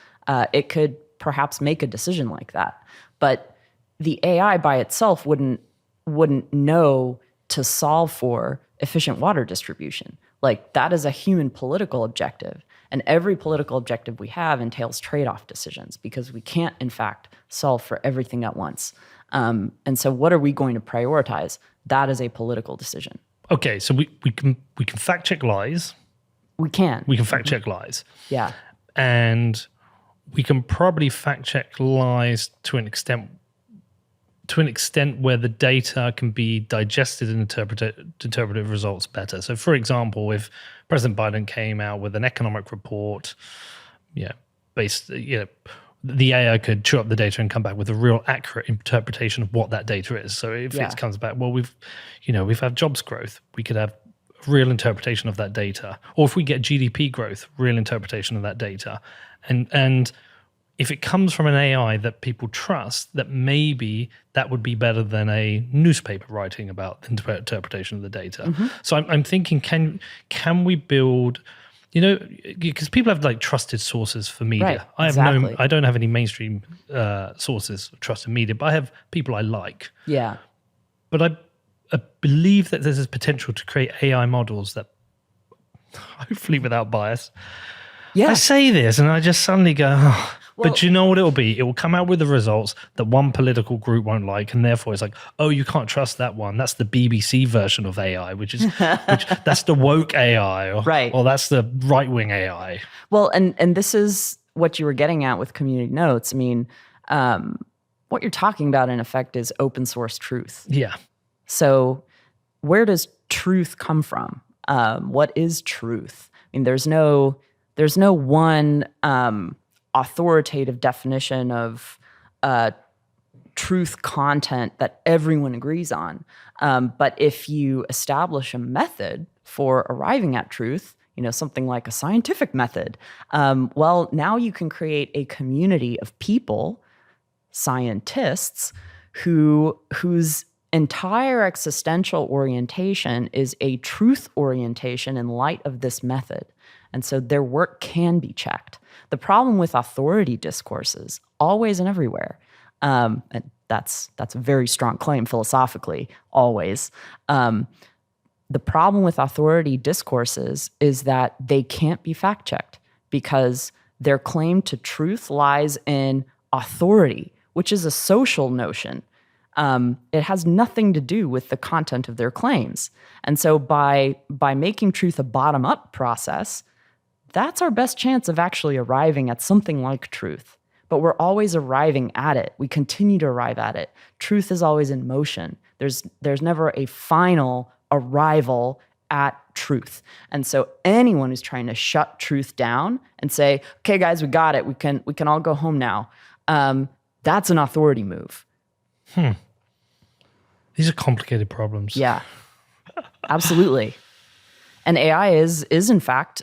it could perhaps make a decision like that. But the AI by itself wouldn't know to solve for efficient water distribution. Like, that is a human political objective. And every political objective we have entails trade-off decisions because we can't, in fact, solve for everything at once. And so what are we going to prioritize? That is a political decision. Okay, so we can fact check lies. We can. We can fact check lies. Yeah. And we can probably fact check lies to an extent where the data can be digested and interpreted results better. So, for example, if President Biden came out with an economic report, based, the AI could chew up the data and come back with a real accurate interpretation of what that data is. So if it comes back, well, we've had jobs growth, we could have real interpretation of that data. Or if we get GDP growth, real interpretation of that data. And if it comes from an AI that people trust, that maybe that would be better than a newspaper writing about the interpretation of the data. Mm-hmm. So I'm thinking, can we build, because people have like trusted sources for media. Right, I don't have any mainstream sources of trusted media, but I have people I like. Yeah. But I believe that there's this potential to create AI models that, hopefully without bias. Yeah. I say this and I just suddenly go, but you know what it'll be? It will come out with the results that one political group won't like, and therefore it's like, oh, you can't trust that one. That's the BBC version of AI, which that's the woke AI, or that's the right-wing AI. Well, and this is what you were getting at with community notes. I mean, what you're talking about in effect is open source truth. Yeah. So where does truth come from? What is truth? I mean, there's no one authoritative definition of truth content that everyone agrees on. But if you establish a method for arriving at truth, something like a scientific method, well, now you can create a community of people, scientists, whose entire existential orientation is a truth orientation in light of this method. And so their work can be checked. The problem with authority discourses, always and everywhere, and that's a very strong claim philosophically, always. The problem with authority discourses is that they can't be fact-checked because their claim to truth lies in authority, which is a social notion. It has nothing to do with the content of their claims. And so by making truth a bottom-up process, that's our best chance of actually arriving at something like truth. But we're always arriving at it. We continue to arrive at it. Truth is always in motion. There's never a final arrival at truth. And so anyone who's trying to shut truth down and say, okay, guys, we got it. We can all go home now. That's an authority move. These are complicated problems. Yeah, absolutely. And AI is in fact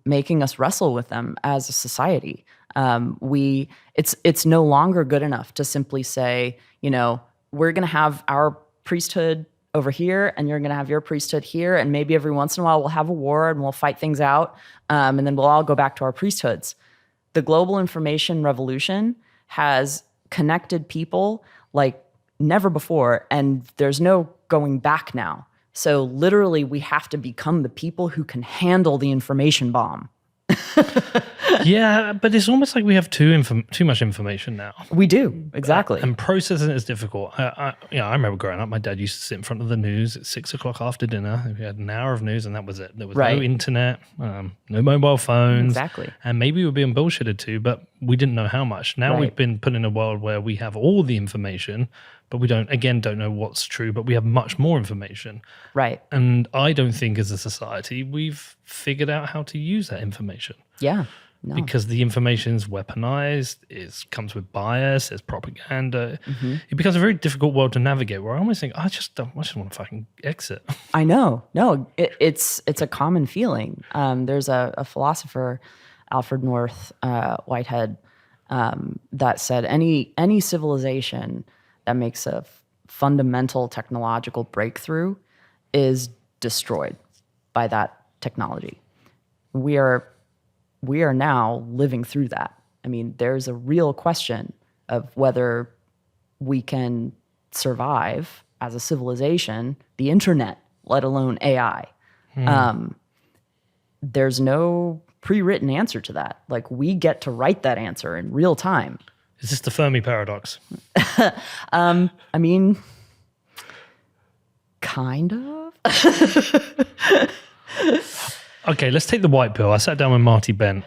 making us wrestle with them as a society. It's no longer good enough to simply say, we're going to have our priesthood over here, and you're going to have your priesthood here, and maybe every once in a while we'll have a war and we'll fight things out, and then we'll all go back to our priesthoods. The global information revolution has connected people like never before, and there's no going back now. So literally, we have to become the people who can handle the information bomb. Yeah, but it's almost like we have too much information now. We do, exactly. And processing it is difficult. I remember growing up, my dad used to sit in front of the news at 6 o'clock after dinner. We had an hour of news and that was it. There was no internet, no mobile phones. Exactly. And maybe we were being bullshitted too, but we didn't know how much. Now we've been put in a world where we have all the information, but we don't know what's true, but we have much more information. Right. And I don't think as a society we've figured out how to use that information. Yeah. No. Because the information is weaponized, it comes with bias, there's propaganda. Mm-hmm. It becomes a very difficult world to navigate where I almost think, I just want to fucking exit. I know. No, it's a common feeling. There's a philosopher, Alfred North Whitehead, that said any civilization that makes a fundamental technological breakthrough is destroyed by that technology. We are now living through that. I mean, there's a real question of whether we can survive as a civilization, the internet, let alone AI. There's no pre-written answer to that. Like, we get to write that answer in real time. Is this the Fermi paradox? I mean, kind of. Okay, let's take the white pill. I sat down with Marty Bent.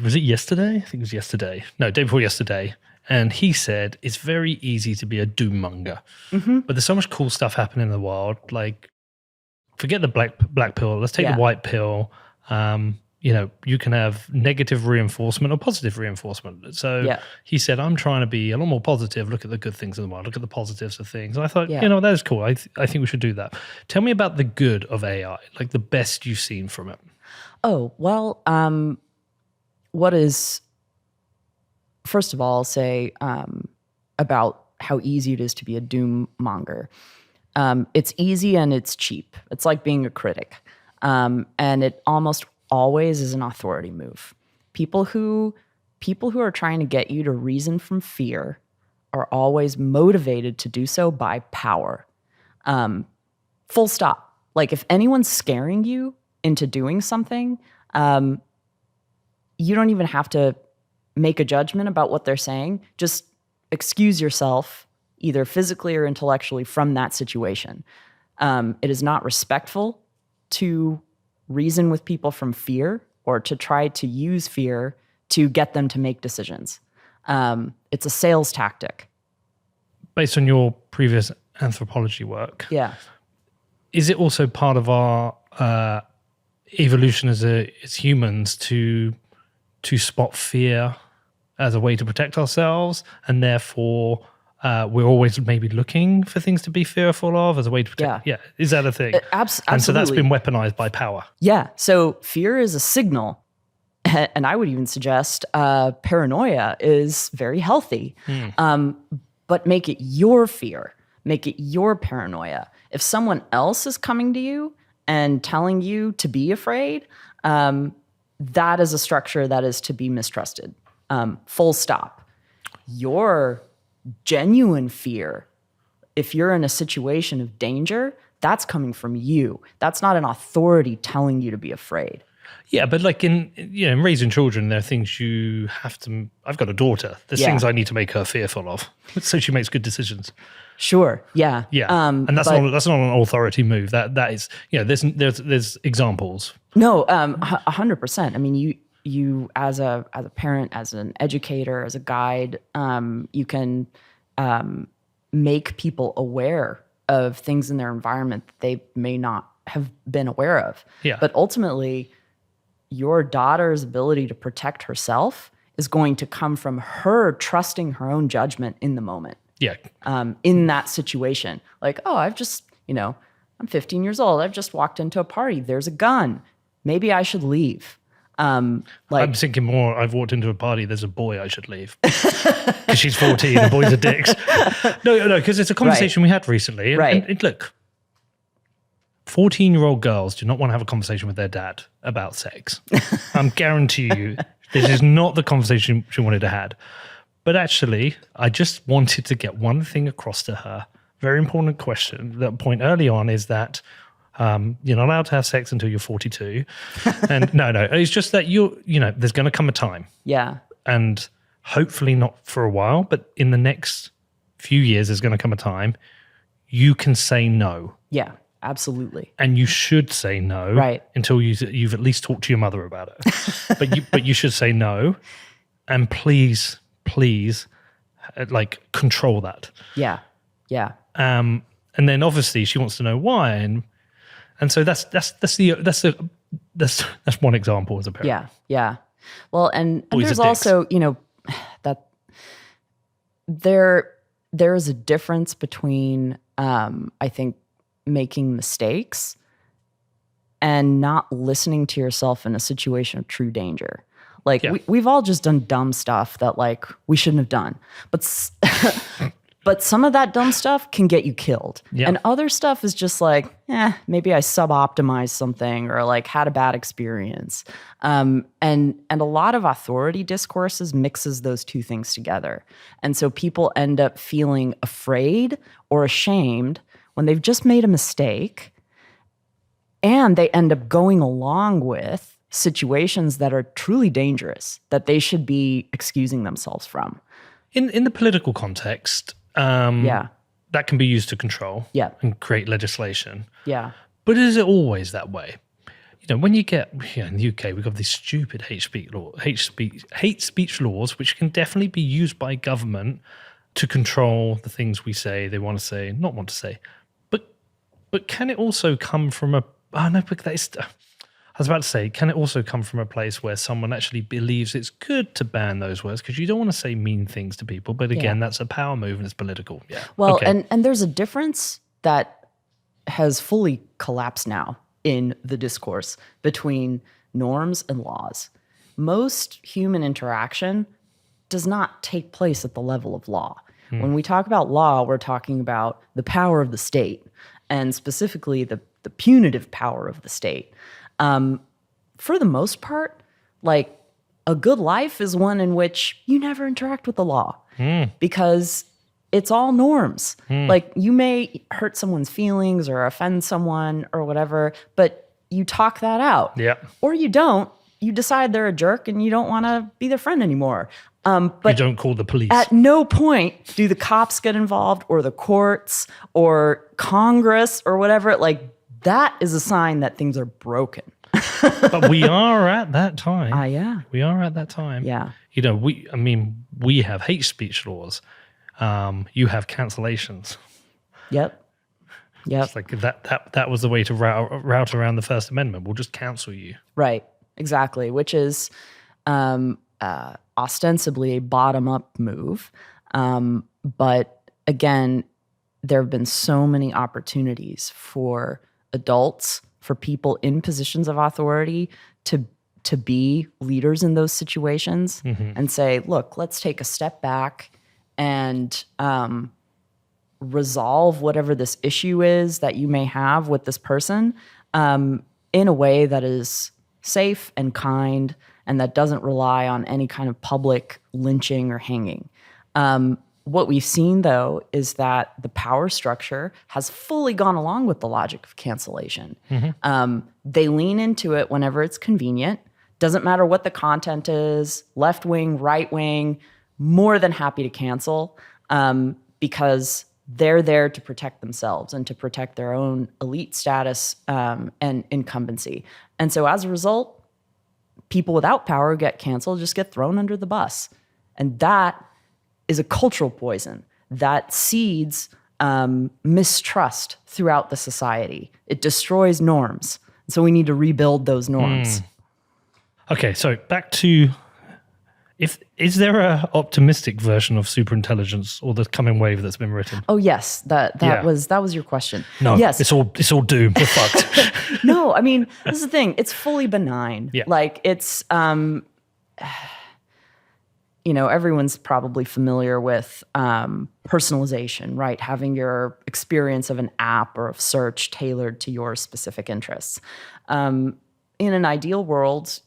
Was it yesterday? I think it was yesterday. No, day before yesterday. And he said it's very easy to be a doom monger. Mm-hmm. But there's so much cool stuff happening in the world. Like, forget the black pill. Let's take the white pill. you can have negative reinforcement or positive reinforcement. So he said, I'm trying to be a lot more positive. Look at the good things in the world. Look at the positives of things. And I thought, that is cool. I think we should do that. Tell me about the good of AI, like the best you've seen from it. Oh, well, first of all, I'll say about how easy it is to be a doom monger. It's easy and it's cheap. It's like being a critic. And it almost always is an authority move. People who are trying to get you to reason from fear are always motivated to do so by power. Full stop. Like if anyone's scaring you into doing something, you don't even have to make a judgment about what they're saying. Just excuse yourself, either physically or intellectually, from that situation. It is not respectful to reason with people from fear or to try to use fear to get them to make decisions. It's a sales tactic. Based on your previous anthropology work, is it also part of our evolution as humans to spot fear as a way to protect ourselves, and therefore we're always maybe looking for things to be fearful of as a way to protect? Yeah. Is that a thing? Absolutely. And so that's been weaponized by power. Yeah. So fear is a signal. And I would even suggest paranoia is very healthy. But make it your fear. Make it your paranoia. If someone else is coming to you and telling you to be afraid, that is a structure that is to be mistrusted. Full stop. Your genuine fear, if you're in a situation of danger, that's coming from you. That's not an authority telling you to be afraid. Yeah, but like in raising children, there are things you have to. I've got a daughter. There's things I need to make her fearful of, so she makes good decisions. Sure. Yeah. Yeah. And that's not an authority move. That is. There's examples. No. 100%. I mean, you as a parent, as an educator, as a guide, you can make people aware of things in their environment that they may not have been aware of. Yeah. But ultimately, your daughter's ability to protect herself is going to come from her trusting her own judgment in the moment. Yeah. In that situation. Like, oh, I'm 15 years old. I've just walked into a party. There's a gun. Maybe I should leave. I'm thinking more, I've walked into a party, there's a boy, I should leave. Because she's 14 and boys are dicks. No, because it's a conversation we had recently. And look, 14-year-old girls do not want to have a conversation with their dad about sex. I'm guarantee you, this is not the conversation she wanted to have. But actually, I just wanted to get one thing across to her. Very important question. The point early on is that you're not allowed to have sex until you're 42. And no, it's just that there's going to come a time. Yeah. And hopefully not for a while, but in the next few years, there's going to come a time you can say no. Yeah, absolutely. And you should say no until you've at least talked to your mother about it. but you should say no. And please, like, control that. Yeah. Yeah. And then obviously she wants to know why, and so that's one example as a parent. Yeah. Well, and there's also that there is a difference between I think making mistakes and not listening to yourself in a situation of true danger. Like we've all just done dumb stuff that like we shouldn't have done, but some of that dumb stuff can get you killed. Yep. And other stuff is just like, maybe I sub-optimized something or like had a bad experience. And a lot of authority discourses mixes those two things together. And so people end up feeling afraid or ashamed when they've just made a mistake, and they end up going along with situations that are truly dangerous that they should be excusing themselves from. In the political context, that can be used to control and create legislation. Yeah. But is it always that way? When you get in the UK, we've got these stupid hate speech laws, which can definitely be used by government to control the things we say, they want to say, not want to say. But can it also come from I was about to say, can it also come from a place where someone actually believes it's good to ban those words? Because you don't want to say mean things to people. But again, that's a power move and it's political. Yeah. Well, okay. and there's a difference that has fully collapsed now in the discourse between norms and laws. Most human interaction does not take place at the level of law. When we talk about law, we're talking about the power of the state, and specifically the punitive power of the state. For the most part, like, a good life is one in which you never interact with the law because it's all norms. Like, you may hurt someone's feelings or offend someone or whatever, but you talk that out. Yeah. Or you don't. You decide they're a jerk and you don't want to be their friend anymore. But you don't call the police. at no point do the cops get involved, or the courts, or Congress, or whatever. Like, that is a sign that things are broken. But we are at that time. Yeah. We are at that time. Yeah. You know, we have hate speech laws. You have cancellations. Yep. It's like that was the way to route around the First Amendment. We'll just cancel you. Right. Exactly. Which is ostensibly a bottom-up move. But again, there have been so many opportunities for adults, for people in positions of authority to be leaders in those situations and say, look, let's take a step back and resolve whatever this issue is that you may have with this person in a way that is safe and kind and that doesn't rely on any kind of public lynching or hanging. What we've seen, though, is that the power structure has fully gone along with the logic of cancellation. They lean into it whenever it's convenient. Doesn't matter what the content is, left wing, right wing, more than happy to cancel because they're there to protect themselves and to protect their own elite status and incumbency. And so as a result, people without power get canceled, just get thrown under the bus. And that is a cultural poison that seeds mistrust throughout the society. It destroys norms. So we need to rebuild those norms. Okay, so back to, is there a optimistic version of superintelligence or the coming wave that's been written? Oh yes, that was your question. No, yes, it's all doom. We're fucked. No, I mean, this is the thing. It's fully benign. Yeah. Like, it's everyone's probably familiar with personalization, right? Having your experience of an app or of search tailored to your specific interests. In an ideal world,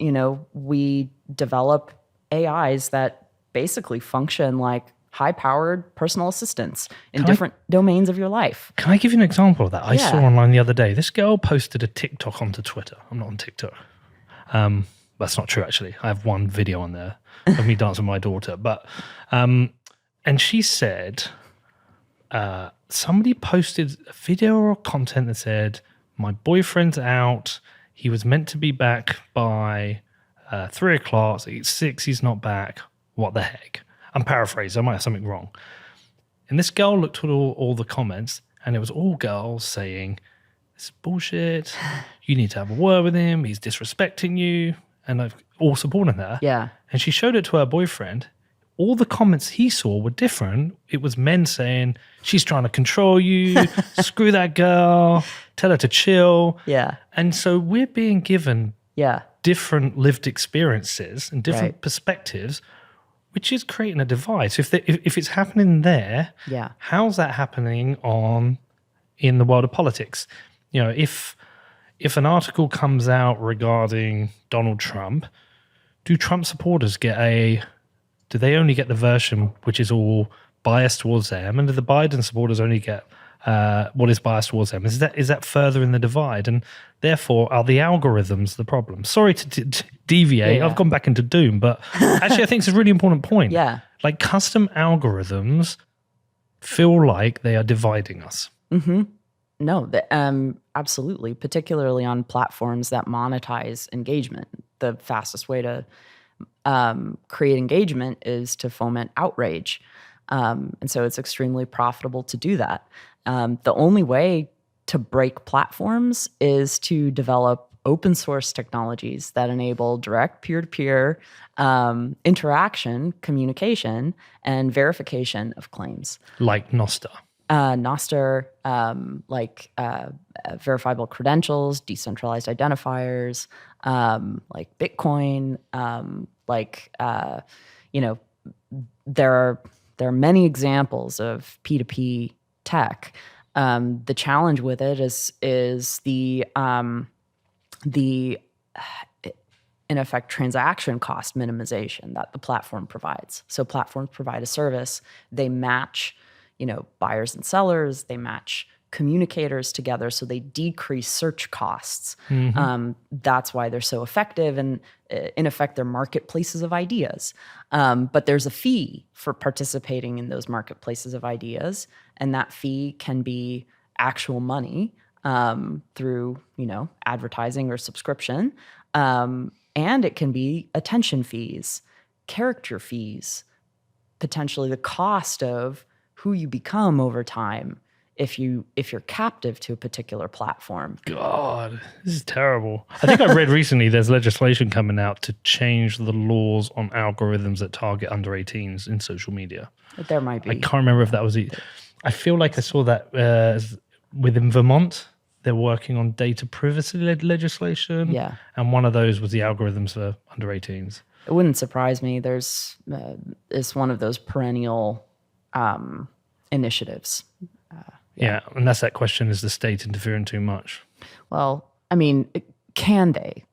we develop AIs that basically function like high-powered personal assistants in different domains of your life. Can I give you an example of that? I saw online the other day. This girl posted a TikTok onto Twitter. I'm not on TikTok. That's not true, actually. I have one video on there of me dancing with my daughter. But and she said somebody posted a video or content that said, my boyfriend's out. He was meant to be back by 3 o'clock. So it's 6. He's not back. What the heck? I'm paraphrasing. I might have something wrong. And this girl looked at all the comments, and it was all girls saying, this is bullshit. You need to have a word with him. He's disrespecting you. And I've all supporting her. Yeah. And she showed it to her boyfriend. All the comments he saw were different. It was men saying, she's trying to control you. Screw that girl. Tell her to chill. Yeah. And so we're being given different lived experiences and different perspectives, which is creating a divide. So if it's happening there, how's that happening in the world of politics? If an article comes out regarding Donald Trump, do Trump supporters do they only get the version which is all biased towards them, and do the Biden supporters only get what is biased towards them? Is that further in the divide? And therefore, are the algorithms the problem? Sorry to deviate. I've gone back into doom, but actually I think it's a really important point. Yeah. Like, custom algorithms feel like they are dividing us. Mm-hmm. No, absolutely, particularly on platforms that monetize engagement. The fastest way to create engagement is to foment outrage. And so it's extremely profitable to do that. The only way to break platforms is to develop open source technologies that enable direct peer-to-peer interaction, communication, and verification of claims. Like Nostr. Nostr, verifiable credentials, decentralized identifiers, like Bitcoin, there are many examples of P2P tech. The challenge with it is the in effect transaction cost minimization that the platform provides. So platforms provide a service, they match, buyers and sellers, they match communicators together, so they decrease search costs. That's why they're so effective, and in effect, they're marketplaces of ideas. But there's a fee for participating in those marketplaces of ideas, and that fee can be actual money through, advertising or subscription, and it can be attention fees, character fees, potentially the cost of who you become over time if you're captive to a particular platform. God, this is terrible. I think I read recently there's legislation coming out to change the laws on algorithms that target under 18s in social media. There might be. I can't remember if that was it. I feel like I saw that within Vermont, they're working on data privacy legislation. Yeah. And one of those was the algorithms for under 18s. It wouldn't surprise me. It's one of those perennial initiatives. Yeah, and that's that question, is the state interfering too much? Well, I mean, can they?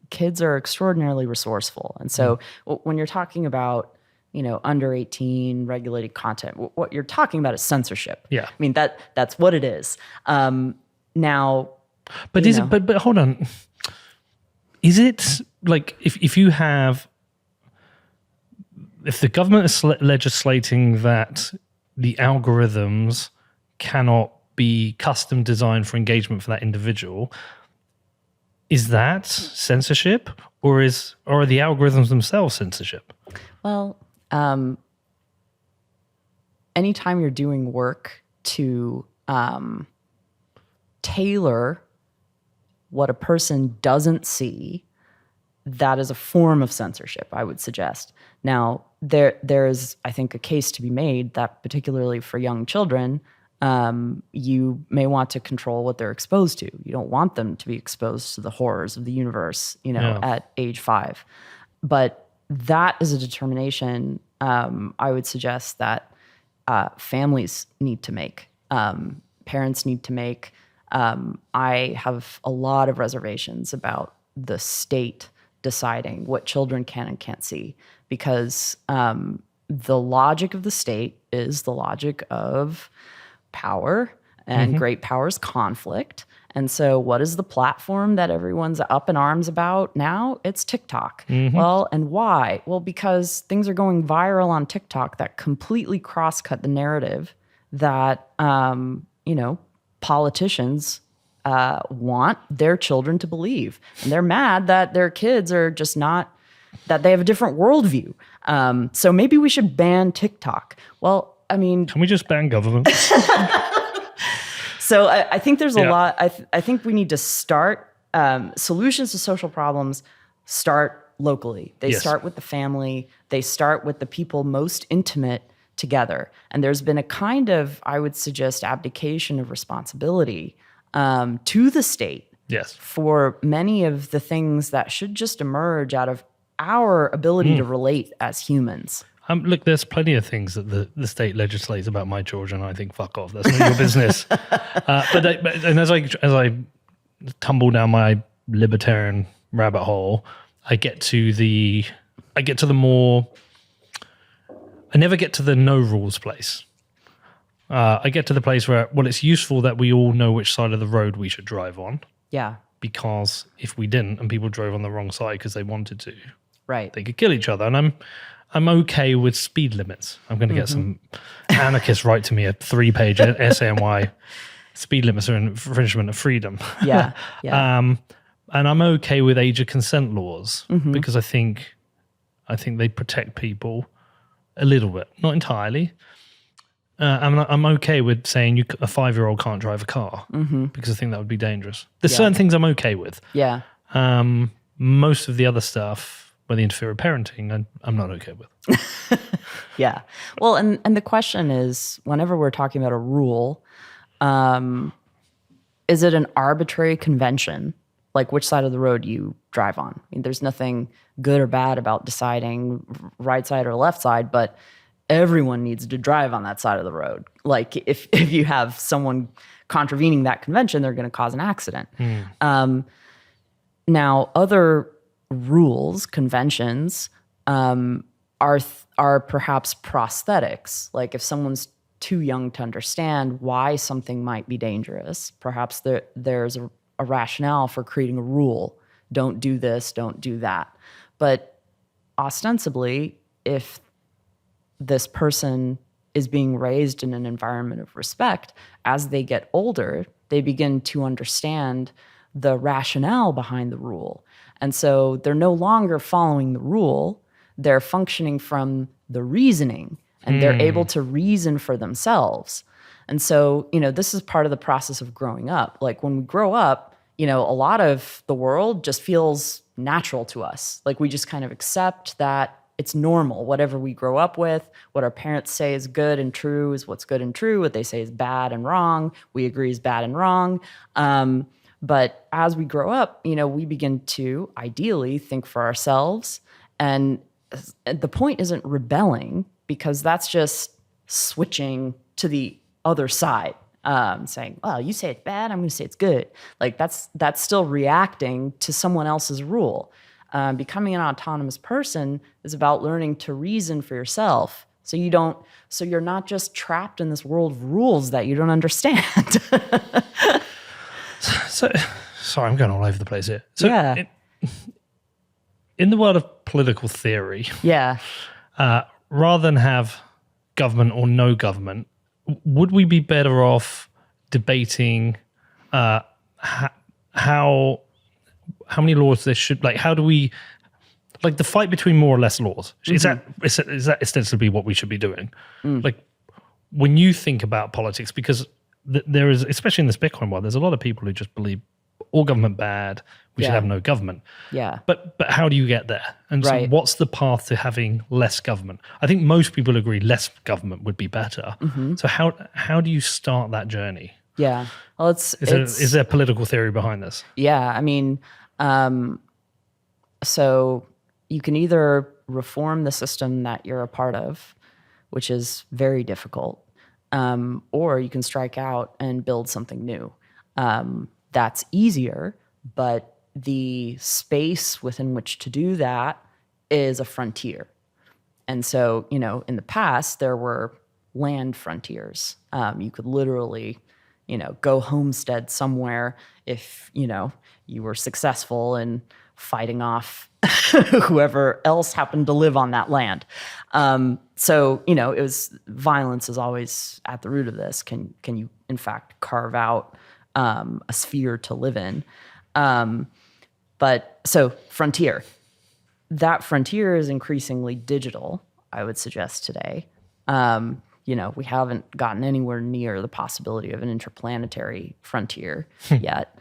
Kids are extraordinarily resourceful. And so when you're talking about, under 18 regulated content, what you're talking about is censorship. Yeah. I mean, that's what it is. Now, but but hold on. Is it like if the government is legislating that the algorithms cannot be custom designed for engagement for that individual, is that censorship, or are the algorithms themselves censorship? Well, anytime you're doing work to tailor what a person doesn't see, that is a form of censorship, I would suggest. Now, there is, I think, a case to be made that particularly for young children, you may want to control what they're exposed to. You don't want them to be exposed to the horrors of the universe, at age 5. But that is a determination I would suggest that families need to make, parents need to make. I have a lot of reservations about the state deciding what children can and can't see, because the logic of the state is the logic of power, and great power is conflict. And so what is the platform that everyone's up in arms about now? It's TikTok. Well, and why? Well, because things are going viral on TikTok that completely cross-cut the narrative that, politicians want their children to believe. And they're mad that their kids are just not, that they have a different worldview. So maybe we should ban TikTok. Well, I mean... Can we just ban government? So I think there's a lot. I think we need to start solutions to social problems start locally. They start with the family. They start with the people most intimate together. And there's been a kind of, I would suggest, abdication of responsibility to the state for many of the things that should just emerge out of our ability to relate as humans. Look, there's plenty of things that the state legislates about my children. I think, fuck off. That's not your business. But as I tumble down my libertarian rabbit hole, I never get to the no rules place. I get to the place where, it's useful that we all know which side of the road we should drive on. Yeah. Because if we didn't and people drove on the wrong side because they wanted to, right, they could kill each other. And I'm okay with speed limits. I'm going to get some anarchists write to me a 3-page essay on why speed limits are an infringement of freedom. Yeah. And I'm okay with age of consent laws because I think they protect people a little bit, not entirely. I'm okay with saying a 5-year-old can't drive a car because I think that would be dangerous. There's certain things I'm okay with. Yeah. Most of the other stuff, where they interfere with parenting, I'm not okay with. Yeah. Well, and the question is, whenever we're talking about a rule, is it an arbitrary convention, like which side of the road you drive on? I mean, there's nothing good or bad about deciding right side or left side, but everyone needs to drive on that side of the road. Like if you have someone contravening that convention, they're going to cause an accident. Now, other rules, conventions, are perhaps prosthetics. Like if someone's too young to understand why something might be dangerous, perhaps there's a rationale for creating a rule. Don't do this, don't do that. But ostensibly, if this person is being raised in an environment of respect, as they get older, they begin to understand the rationale behind the rule. And so they're no longer following the rule, they're functioning from the reasoning, and they're able to reason for themselves. And so, this is part of the process of growing up. Like when we grow up, a lot of the world just feels natural to us. Like we just kind of accept that it's normal. Whatever we grow up with, what our parents say is good and true is what's good and true. What they say is bad and wrong, we agree is bad and wrong. But as we grow up, we begin to ideally think for ourselves. And the point isn't rebelling, because that's just switching to the other side, saying, well, you say it's bad, I'm going to say it's good. Like that's still reacting to someone else's rule. Becoming an autonomous person is about learning to reason for yourself. So you're not just trapped in this world of rules that you don't understand. So, sorry, I'm going all over the place here. So Yeah. in the world of political theory, Yeah. rather than have government or no government, would we be better off debating how many laws there should, like, how do we, like the fight between more or less laws? Is that ostensibly what we should be doing? Like when you think about politics, because there is, especially in this Bitcoin world, there's a lot of people who just believe all government bad, we should have no government. Yeah. But how do you get there? And so what's the path to having less government? I think most people agree less government would be better. So how do you start that journey? Yeah. Well, is there political theory behind this? Yeah. I mean, so you can either reform the system that you're a part of, which is very difficult, or you can strike out and build something new. That's easier, but the space within which to do that is a frontier. And so, in the past, there were land frontiers. You could literally, go homestead somewhere if, you were successful in fighting off whoever else happened to live on that land. So, it was violence is always at the root of this. Can you, in fact, carve out a sphere to live in? But so frontier, that frontier is increasingly digital, I would suggest today. We haven't gotten anywhere near the possibility of an interplanetary frontier yet,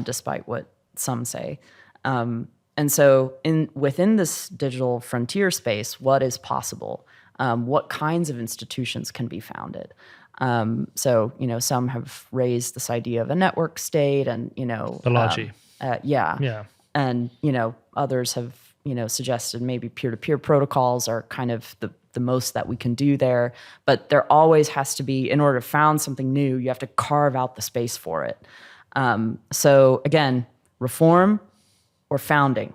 despite what some say. And so within this digital frontier space, what is possible? What kinds of institutions can be founded? So, some have raised this idea of a network state and, The Laji. Yeah. And, others have, suggested maybe peer-to-peer protocols are kind of the most that we can do there. But there always has to be, in order to found something new, you have to carve out the space for it. So again, reform or founding.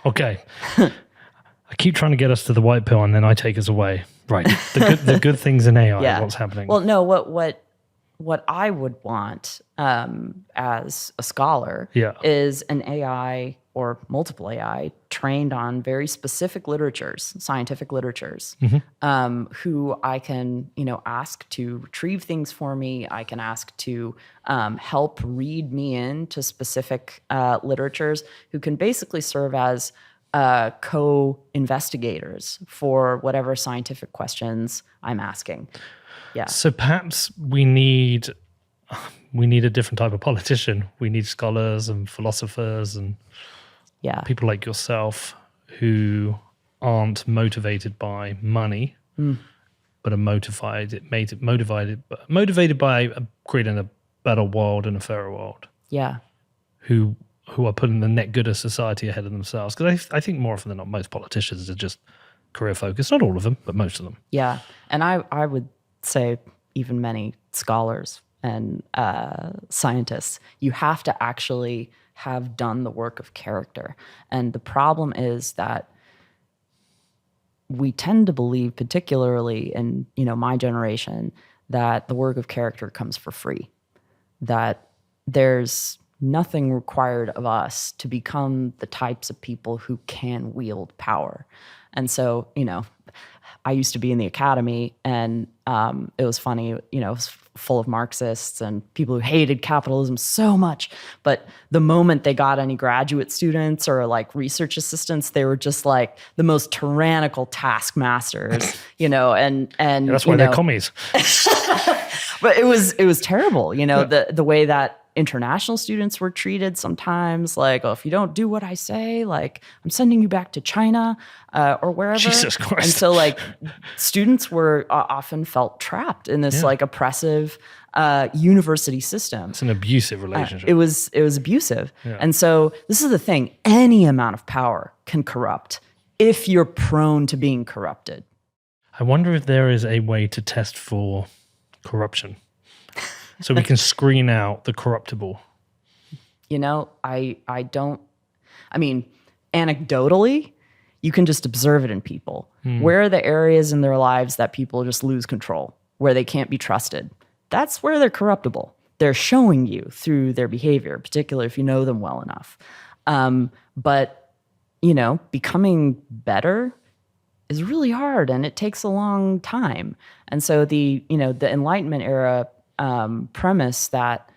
Okay. I keep trying to get us to the white pill and then I take us away. Right. The good things in AI, Yeah. what's happening. Well, no, what I would want as a scholar is an AI or multiple AI trained on very specific literatures, scientific literatures, who I can, ask to retrieve things for me. I can ask to help read me into specific literatures, who can basically serve as co-investigators for whatever scientific questions I'm asking. Yeah. So perhaps we need a different type of politician. We need scholars and philosophers and Yeah. people like yourself who aren't motivated by money, but are motivated by creating a better world and a fairer world. Yeah. Who are putting the net good of society ahead of themselves. Because I think more often than not, most politicians are just career focused. Not all of them, but most of them. Yeah. And I would say even many scholars and scientists, you have to actually have done the work of character. And the problem is that we tend to believe, particularly in my generation, that the work of character comes for free, that there's nothing required of us to become the types of people who can wield power. And so, I used to be in the academy, and it was funny, it was full of Marxists and people who hated capitalism so much. But the moment they got any graduate students or like research assistants, they were just like the most tyrannical taskmasters, and that's why they're commies. But it was terrible, the way that international students were treated sometimes, like, oh, if you don't do what I say, like, I'm sending you back to China or wherever. Jesus Christ. And so, like, students were often felt trapped in this like oppressive university system. It's an abusive relationship. It was abusive. Yeah. And so this is the thing: any amount of power can corrupt if you're prone to being corrupted. I wonder if there is a way to test for corruption. So we can screen out the corruptible. Anecdotally, you can just observe it in people. Where are the areas in their lives that people just lose control, where they can't be trusted? That's where they're corruptible. They're showing you through their behavior, particularly if you know them well enough. But becoming better is really hard, and it takes a long time. And so the Enlightenment era premise that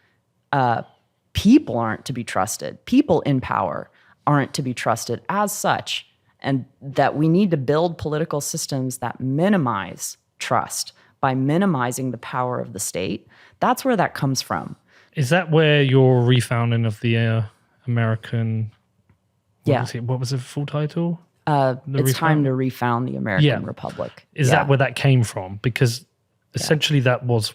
people aren't to be trusted, people in power aren't to be trusted as such, and that we need to build political systems that minimize trust by minimizing the power of the state. That's where that comes from. Is that where your refounding of the American... What was the full title? It's time to refound the American Republic. Is that where that came from? Because essentially that was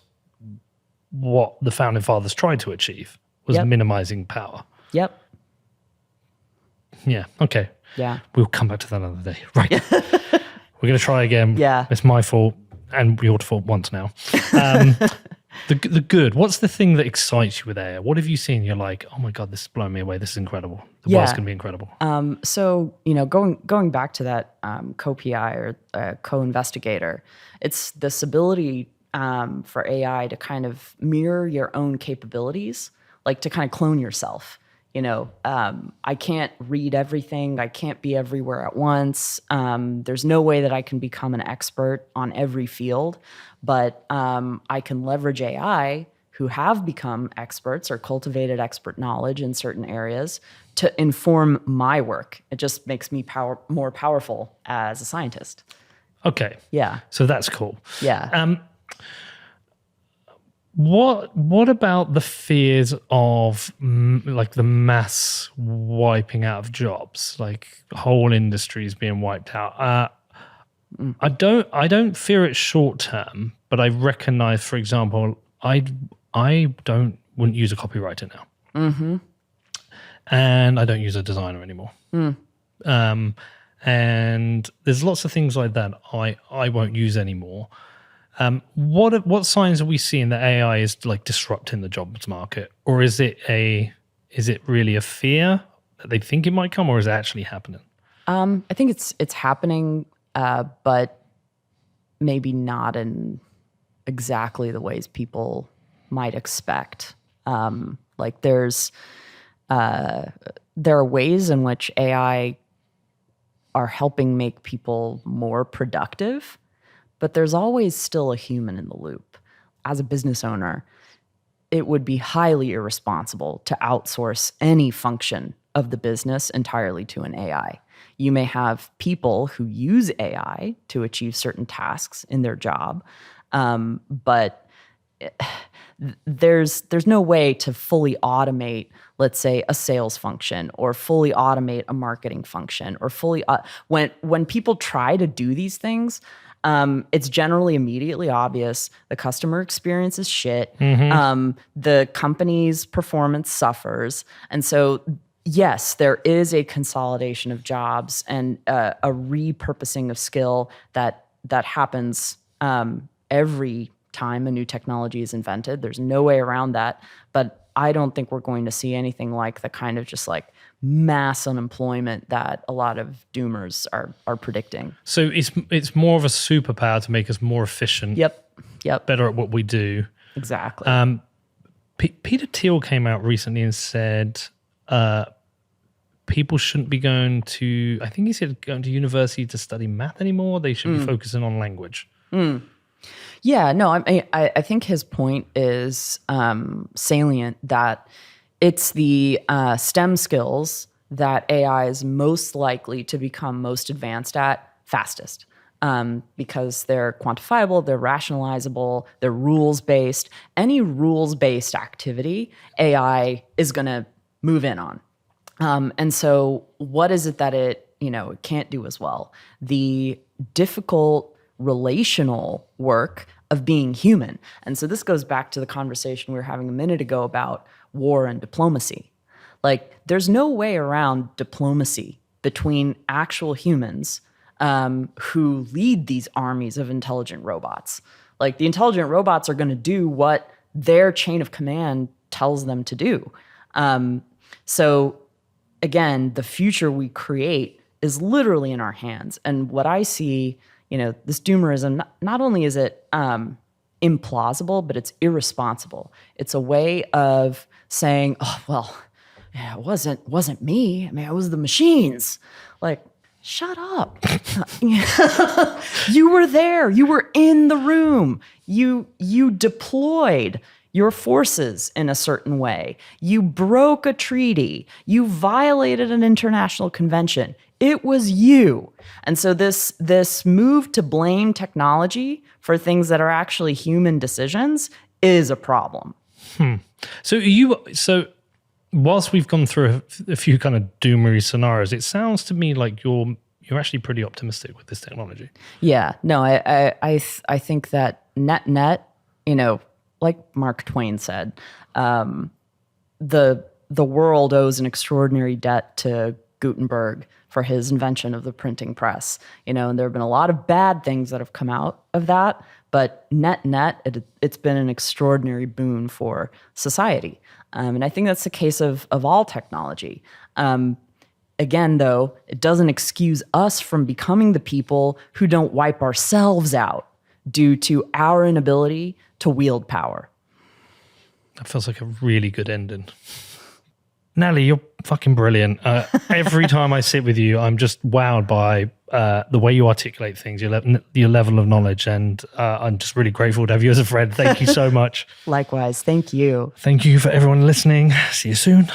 what the founding fathers tried to achieve, was minimizing power. Yep. Yeah. Okay. Yeah. We'll come back to that another day. Right. We're going to try again. Yeah. It's my fault and your fault once now. The good. What's the thing that excites you with AI? What have you seen? You're like, oh my God, this is blowing me away. This is incredible. The world's going to be incredible. So, going back to that co-PI or co-investigator, it's this ability for AI to kind of mirror your own capabilities, like to kind of clone yourself. I can't read everything. I can't be everywhere at once. There's no way that I can become an expert on every field, but I can leverage AI who have become experts or cultivated expert knowledge in certain areas to inform my work. It just makes me more powerful as a scientist. Okay. Yeah. So that's cool. Yeah. What about the fears of like the mass wiping out of jobs, like whole industries being wiped out? I don't fear it short term, but I recognize, for example, I wouldn't use a copywriter now, and I don't use a designer anymore. And there's lots of things like that I won't use anymore. What signs are we seeing that AI is like disrupting the jobs market, or is it really a fear that they think it might come, or is it actually happening? I think it's happening, but maybe not in exactly the ways people might expect. Like there are ways in which AI are helping make people more productive, but there's always still a human in the loop. As a business owner, it would be highly irresponsible to outsource any function of the business entirely to an AI. You may have people who use AI to achieve certain tasks in their job, but there's no way to fully automate, let's say, a sales function, or fully automate a marketing function, or fully when people try to do these things, it's generally immediately obvious the customer experience is shit. The company's performance suffers, and so yes, there is a consolidation of jobs and a repurposing of skill that happens every time a new technology is invented. There's no way around that. But I don't think we're going to see anything like the kind of just like mass unemployment that a lot of doomers are predicting. So it's more of a superpower to make us more efficient. Yep. Better at what we do. Exactly. Peter Thiel came out recently and said people shouldn't be going to, I think he said, going to university to study math anymore. They should be focusing on language. Yeah, no, I think his point is salient, that it's the STEM skills that AI is most likely to become most advanced at fastest, because they're quantifiable, they're rationalizable, they're rules-based. Any rules-based activity, AI is going to move in on. And so what is it that it can't do as well? The difficult relational work of being human. And so this goes back to the conversation we were having a minute ago about war and diplomacy. Like, there's no way around diplomacy between actual humans who lead these armies of intelligent robots. Like, the intelligent robots are going to do what their chain of command tells them to do. So again, the future we create is literally in our hands. And what I see, this doomerism, not only is it implausible, but it's irresponsible. It's a way of saying, oh, well, yeah, it wasn't me. I mean, it was the machines. Like, shut up. You were there. You were in the room. You deployed your forces in a certain way. You broke a treaty. You violated an international convention. It was you. And so this move to blame technology for things that are actually human decisions is a problem. So whilst we've gone through a few kind of doomery scenarios, it sounds to me like you're actually pretty optimistic with this technology. Yeah. No, I think that net, like Mark Twain said, the world owes an extraordinary debt to Gutenberg for his invention of the printing press. And there have been a lot of bad things that have come out of that, but net, it's been an extraordinary boon for society. And I think that's the case of all technology. Again, though, it doesn't excuse us from becoming the people who don't wipe ourselves out due to our inability to wield power. That feels like a really good ending. Natalie, you're fucking brilliant. Every time I sit with you, I'm just wowed by the way you articulate things, your level of knowledge, and I'm just really grateful to have you as a friend. Thank you so much. Likewise. Thank you. Thank you for everyone listening. See you soon.